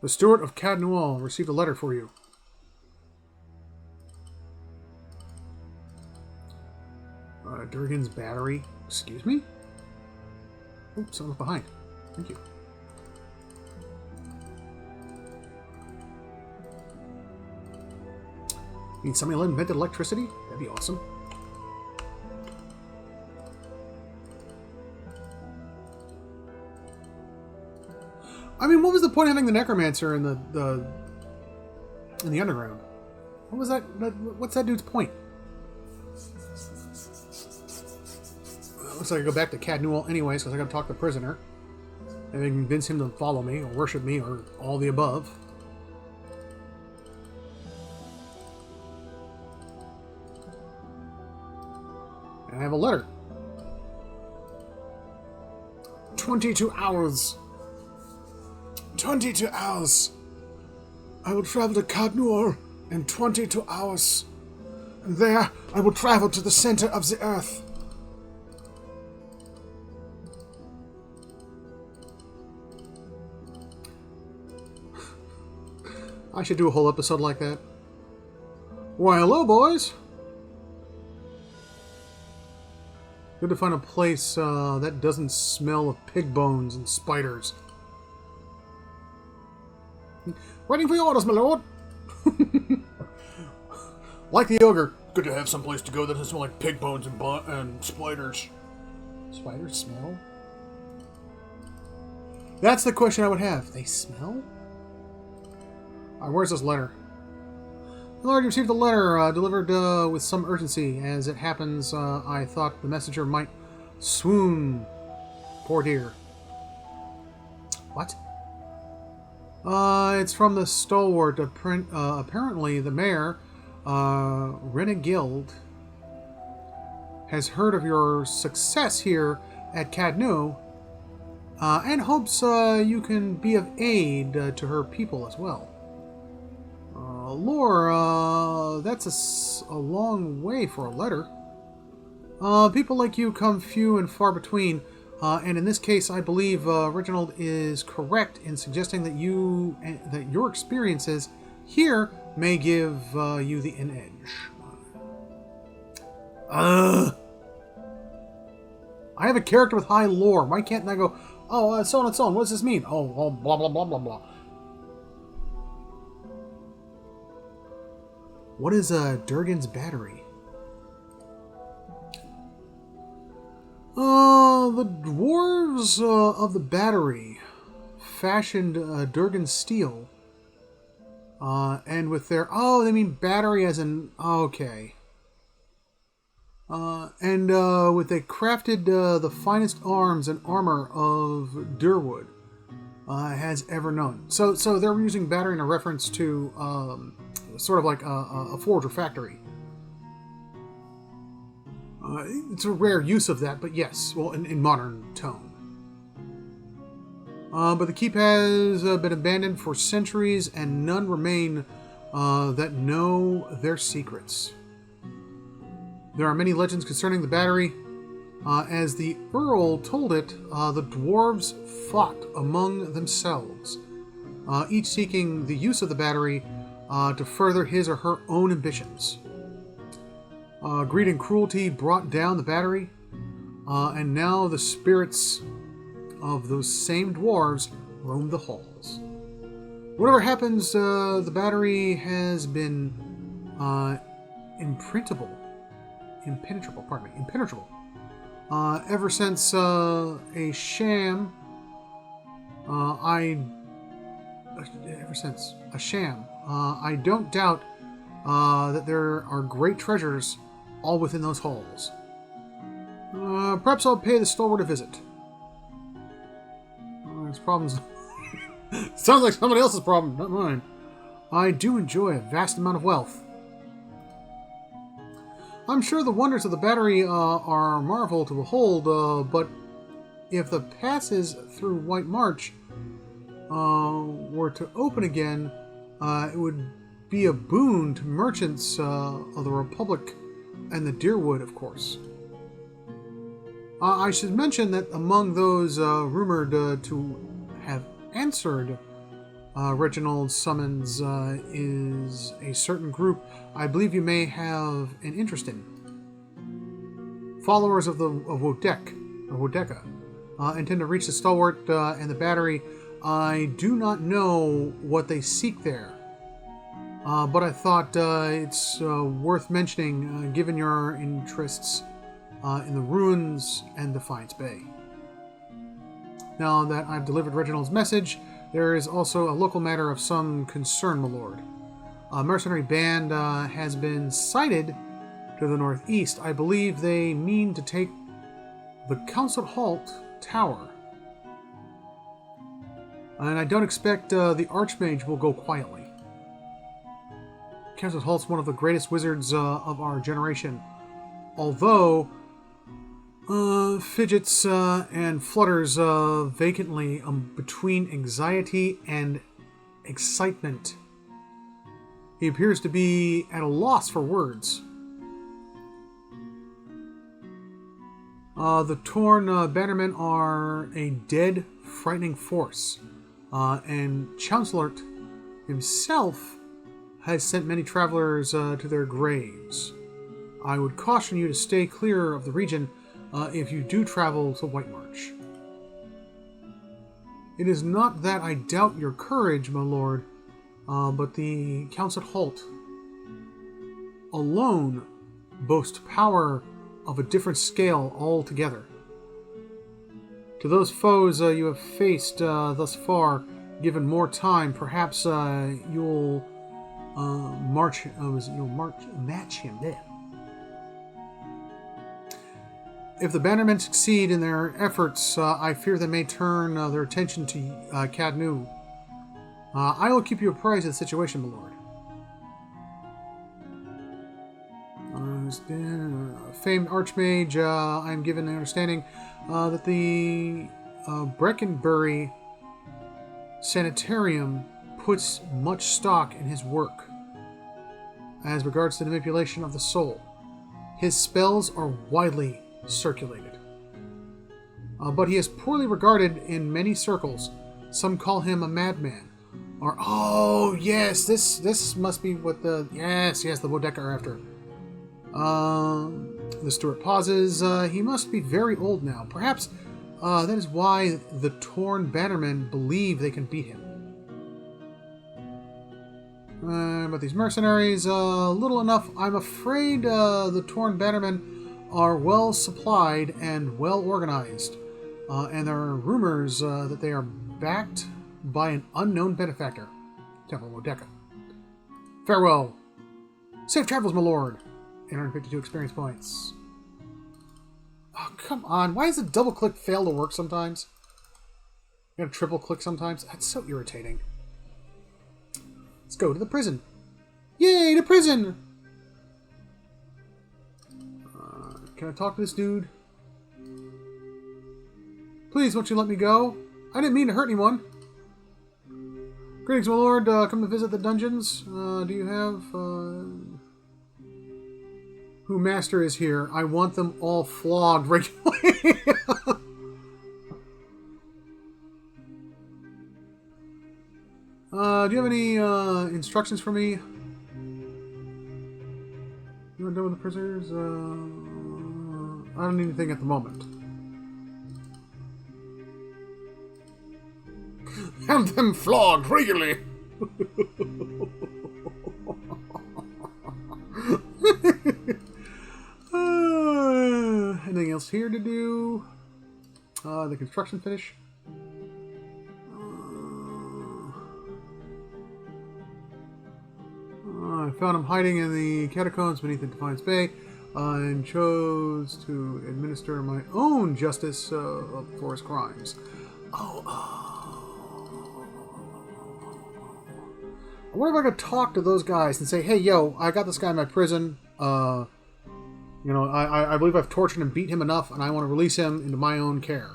The Steward of Cadnual received a letter for you. Durgan's battery. Excuse me? Oh, someone's behind. Thank you. Need somebody to invent electricity? That'd be awesome. I mean, what was the point of having the necromancer in the underground? What was that? What's that dude's point? Looks like I go back to Cadnual anyways, because I got to talk to the prisoner and then convince him to follow me or worship me or all the above. And I have a letter. 22 hours. 22 hours. I will travel to Cadnual in 22 hours. And there I will travel to the center of the earth. I should do a whole episode like that. Why, hello, boys! Good to find a place that doesn't smell of pig bones and spiders. Waiting for your orders, my lord! Like the ogre, good to have some place to go that doesn't smell like pig bones and spiders. Spiders smell? That's the question I would have. They smell? Where's this letter? Lord, you received a letter delivered with some urgency. As it happens, I thought the messenger might swoon. Poor dear. What? It's from the stalwart. Apparently, the mayor, Renegild, has heard of your success here at Cadno, and hopes you can be of aid to her people as well. Lore, that's a long way for a letter. People like you come few and far between, and in this case, I believe Reginald is correct in suggesting that your experiences here may give you the edge. I have a character with high lore. Why can't I go, oh, so on and so on, what does this mean? Oh, blah, blah, blah, blah, blah. What is Durgan's battery? The dwarves of the battery fashioned Durgan's steel. And with their... Oh, they mean battery as in... Okay. And they crafted the finest arms and armor of Durwood has ever known. So they're using battery in a reference to sort of like a forge or factory. It's a rare use of that, but yes, well, in modern tone. But the keep has been abandoned for centuries, and none remain that know their secrets. There are many legends concerning the battery. As the Earl told it, the dwarves fought among themselves, each seeking the use of the battery to further his or her own ambitions. Greed and cruelty brought down the battery, and now the spirits of those same dwarves roam the halls. Whatever happens, the battery has been impenetrable, ever since a sham. I don't doubt that there are great treasures all within those halls. Perhaps I'll pay the stalwart a visit. His problems... Sounds like somebody else's problem, not mine. I do enjoy a vast amount of wealth. I'm sure the wonders of the battery are marvel to behold, but if the passes through White March were to open again, it would be a boon to merchants of the Republic and the Deerwood, of course. I should mention that among those rumored to have answered Reginald's summons is a certain group I believe you may have an interest in. Followers of Wodeka intend to reach the stalwart and the battery. I do not know what they seek there, but I thought it's worth mentioning given your interests in the ruins and Defiance Bay. Now that I've delivered Reginald's message, there is also a local matter of some concern, my lord. A mercenary band has been sighted to the northeast. I believe they mean to take the Council Halt Tower. And I don't expect the Archmage will go quietly. Council Halt's one of the greatest wizards of our generation. Although fidgets and flutters vacantly between anxiety and excitement. He appears to be at a loss for words. The torn bannermen are a dead, frightening force, and Chancellor himself has sent many travelers to their graves. I would caution you to stay clear of the region if you do travel to White March. It is not that I doubt your courage, my lord, but the Council Halt alone boast power of a different scale altogether. To those foes you have faced thus far, given more time, perhaps you'll match him there. If the Bannermen succeed in their efforts, I fear they may turn their attention to Cadnu. I will keep you apprised of the situation, my lord. Famed Archmage, I am given the understanding that the Breckenbury Sanitarium puts much stock in his work as regards to the manipulation of the soul. His spells are widely circulated. But he is poorly regarded in many circles. Some call him a madman. Or, oh, yes, this must be what the... Yes, the Bodeka are after. The steward pauses. He must be very old now. Perhaps that is why the Torn Bannermen believe they can beat him. But these mercenaries, little enough. I'm afraid the Torn Bannermen are well supplied and well organized. And there are rumors that they are backed by an unknown benefactor. Temple Bodeka. Farewell. Safe travels, my lord. 852 experience points. Oh, come on. Why does the double click fail to work sometimes? You gotta triple click sometimes? That's so irritating. Let's go to the prison. Yay, to prison! Can I talk to this dude? Please, won't you let me go? I didn't mean to hurt anyone. Greetings, my lord. Come to visit the dungeons. Do you have... Who master is here? I want them all flogged regularly. Do you have any instructions for me? You want done with the prisoners? I don't need anything at the moment. Have them flogged regularly. Anything else here to do? The construction finish. I found him hiding in the catacombs beneath the Defiance Bay, and chose to administer my own justice for his crimes. I wonder if I could talk to those guys and say, hey, yo, I got this guy in my prison. You know, I believe I've tortured and beat him enough, and I want to release him into my own care.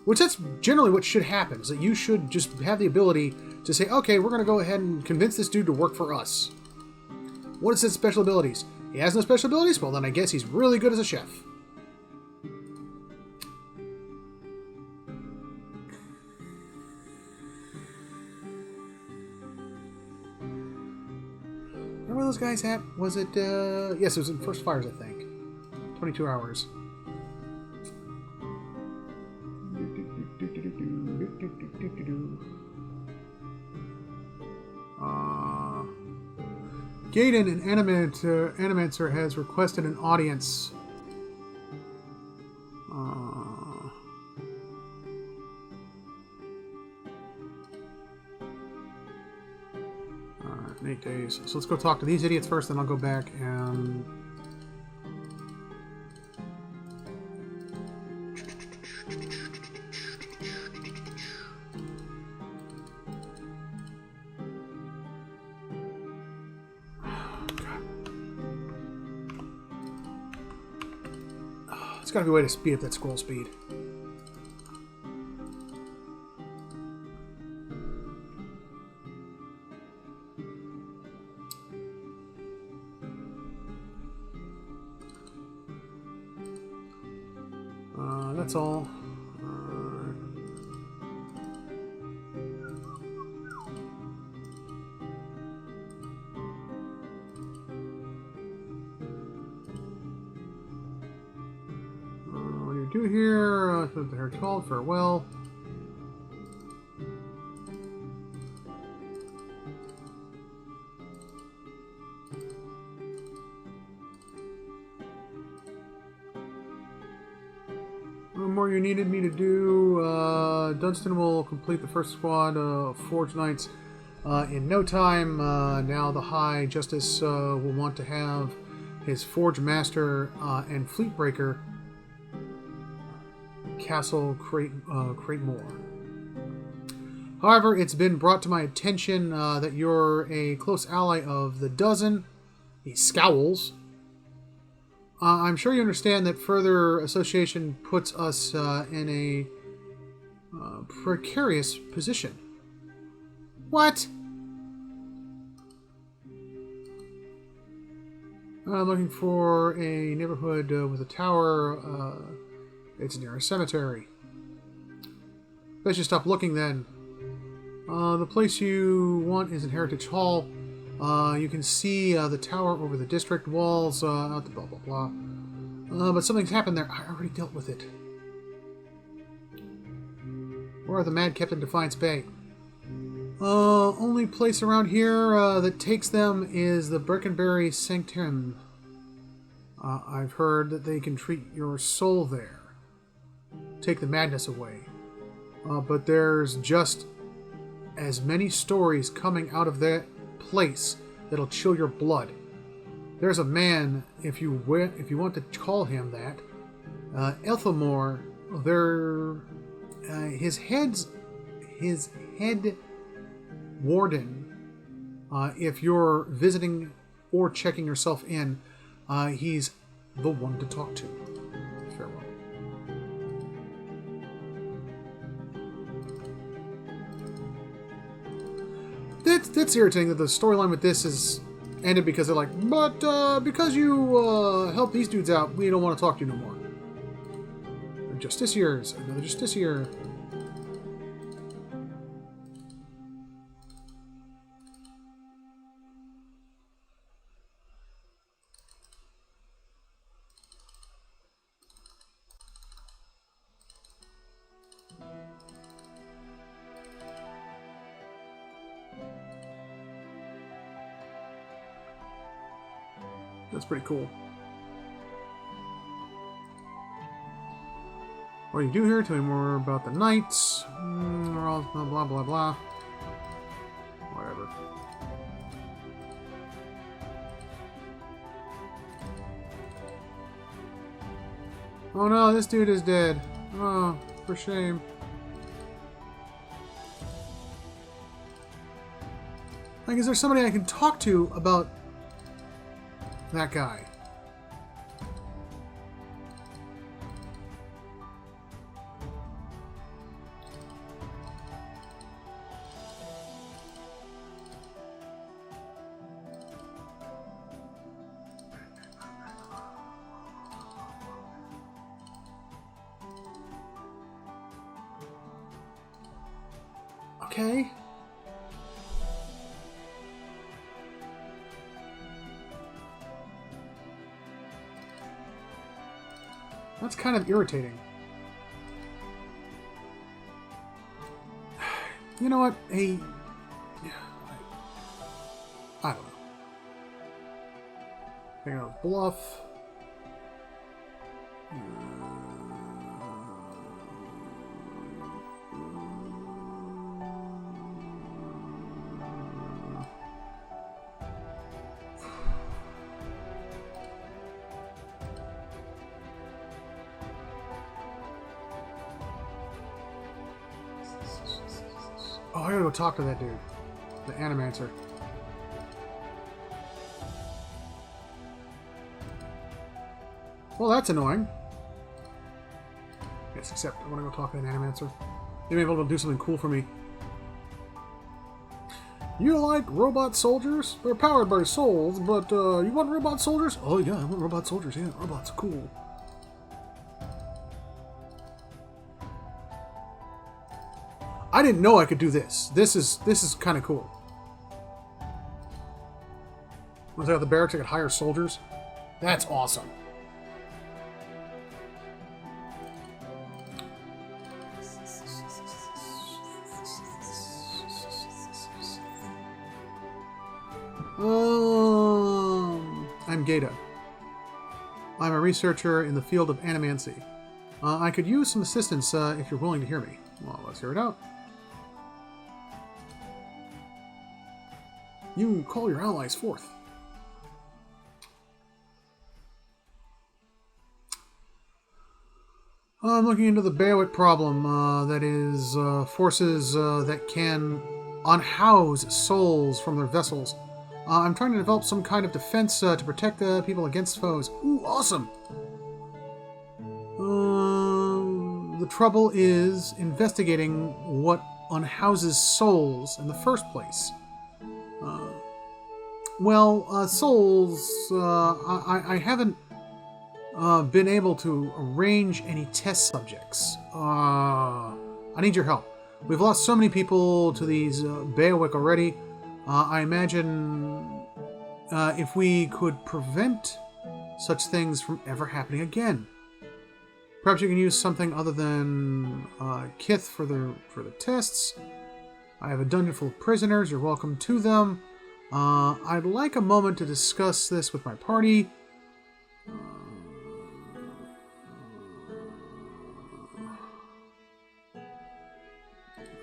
Which that's generally what should happen, is that you should just have the ability to say, okay, we're going to go ahead and convince this dude to work for us. What is his special abilities? He has no special abilities? Well, then I guess he's really good as a chef. Where those guys at? Was it, yes, it was in First Fires, I think. 22 hours. Gaiden, an Animancer, has requested an audience. In 8 days. So let's go talk to these idiots first, then I'll go back and... There's got to be a way to speed up that scroll speed. That's all. What do you do here? The hair called farewell. What more you needed me to do? Dunstan will complete the first squad of Forge Knights in no time. Now the High Justice will want to have his Forge Master and Fleet Breaker Castle Creightmore. However, it's been brought to my attention that you're a close ally of the Dozen. He scowls. I'm sure you understand that further association puts us in a precarious position. What? I'm looking for a neighborhood with a tower. It's near a cemetery. Let's just stop looking then. The place you want is in Heritage Hall. You can see the tower over the district walls, out the blah blah blah. But something's happened there. I already dealt with it. Where are the Mad kept in Defiance Bay? Only place around here that takes them is the Breckenberry Sanctum. I've heard that they can treat your soul there. Take the madness away. But there's just as many stories coming out of that place that'll chill your blood. There's a man, if you want to call him that, Ethelmore. His head warden. If you're visiting or checking yourself in, he's the one to talk to. Farewell. That's irritating that the storyline with this is ended because they're like, but because you helped these dudes out, we don't want to talk to you no more. Justiciars, another Justiciar. That's pretty cool. What do you do here? Tell me more about the knights. Blah, blah, blah, blah. Whatever. Oh no, this dude is dead. Oh, for shame. Like, is there somebody I can talk to about that guy? Okay. That's kind of irritating. You know what? Hey, I don't know. Hang on, bluff. Oh, I gotta go talk to that dude. The Animancer. Well, that's annoying. Yes, except I want to go talk to an Animancer. They may be able to do something cool for me. You like robot soldiers? They're powered by souls, but you want robot soldiers? Oh yeah, I want robot soldiers. Yeah, robots are cool. I didn't know I could do this. This is kind of cool. Once I got the barracks, I could hire soldiers. That's awesome. I'm Gata. I'm a researcher in the field of animancy. I could use some assistance if you're willing to hear me. Well, let's hear it out. You call your allies forth. I'm looking into the Beowulf problem, that is, forces that can unhouse souls from their vessels. I'm trying to develop some kind of defense to protect the people against foes. Ooh, awesome! The trouble is investigating what unhouses souls in the first place. Souls, I haven't been able to arrange any test subjects. I need your help. We've lost so many people to these Beowulf already. I imagine if we could prevent such things from ever happening again. Perhaps you can use something other than Kith for the tests. I have a dungeon full of prisoners. You're welcome to them. I'd like a moment to discuss this with my party.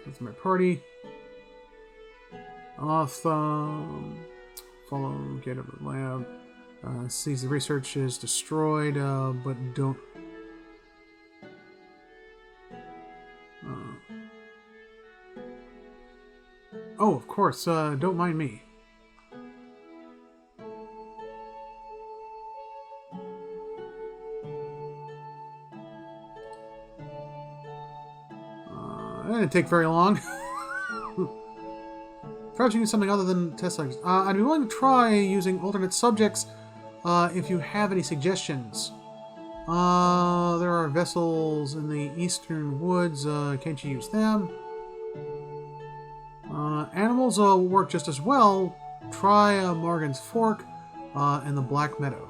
That's my party. Follow, get over the lab. Sees the research is destroyed, but don't. Oh, of course. Don't mind me. That didn't take very long. Perhaps you need something other than test subjects. I'd be willing to try using alternate subjects if you have any suggestions. There are vessels in the eastern woods. Can't you use them? Animals will work just as well. Try Morgan's Fork and the Black Meadow.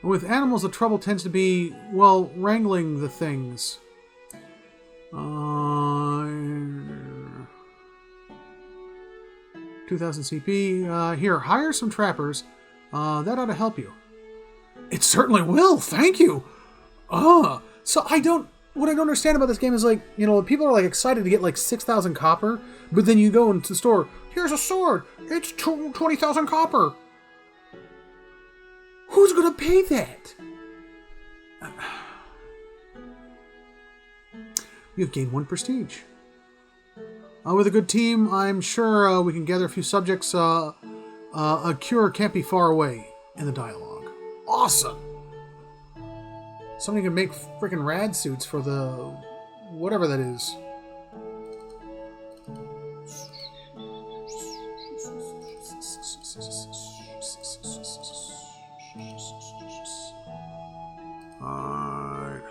With animals, the trouble tends to be, well, wrangling the things. 2,000 CP. Here, hire some trappers. That ought to help you. It certainly will, thank you! So what I don't understand about this game is, like, you know, people are, like, excited to get, like, 6,000 copper, but then you go into the store, here's a sword, it's 20,000 copper! Who's gonna pay that? You've gained 1 prestige. With a good team, I'm sure we can gather a few subjects. A cure can't be far away in the dialogue. Awesome! Somebody can make freaking rad suits for the... whatever that is. Alright.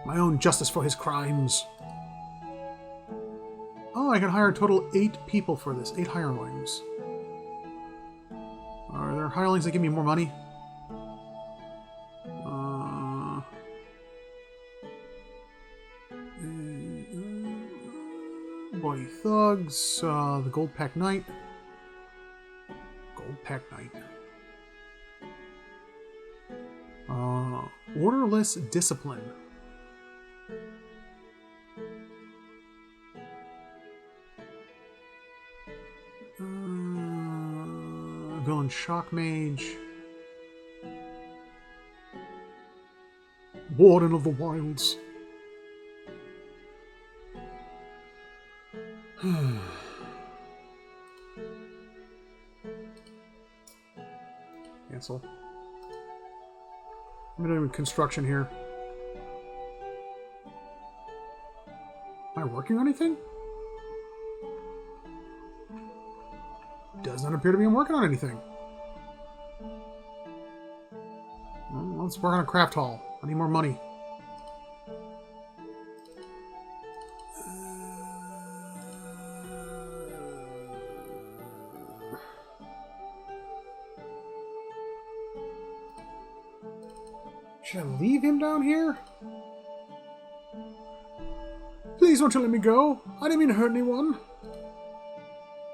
My own justice for his crimes. Oh, I can hire a total 8 people for this. 8 hirelings. Are there hirelings that give me more money? Bloody Thugs. The Gold Pack Knight. Gold Pack Knight. Orderless Discipline. Villain Shock Mage. Warden of the Wilds. Cancel. I'm doing construction here. Am I working on anything? Does not appear to be working on anything. Well, let's work on a craft hall. I need more money. Should I leave him down here? Please don't you let me go. I didn't mean to hurt anyone.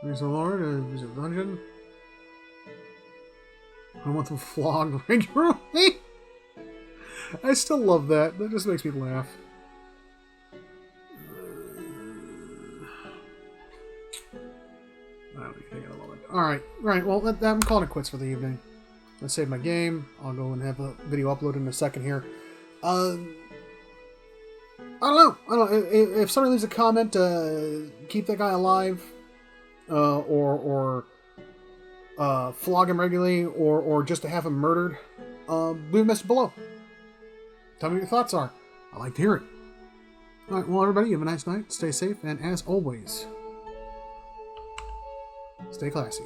Praise the Lord. Visit the dungeon. I want them flogged regularly. I still love that. That just makes me laugh. I don't think I love it. Alright, well, I'm calling it quits for the evening. Let's save my game. I'll go and have a video uploaded in a second here. I don't know. If somebody leaves a comment, keep that guy alive, or flog him regularly, or just to have him murdered, leave a message below. Tell me what your thoughts are. I like to hear it. Alright, well, everybody, have a nice night. Stay safe, and as always, stay classy.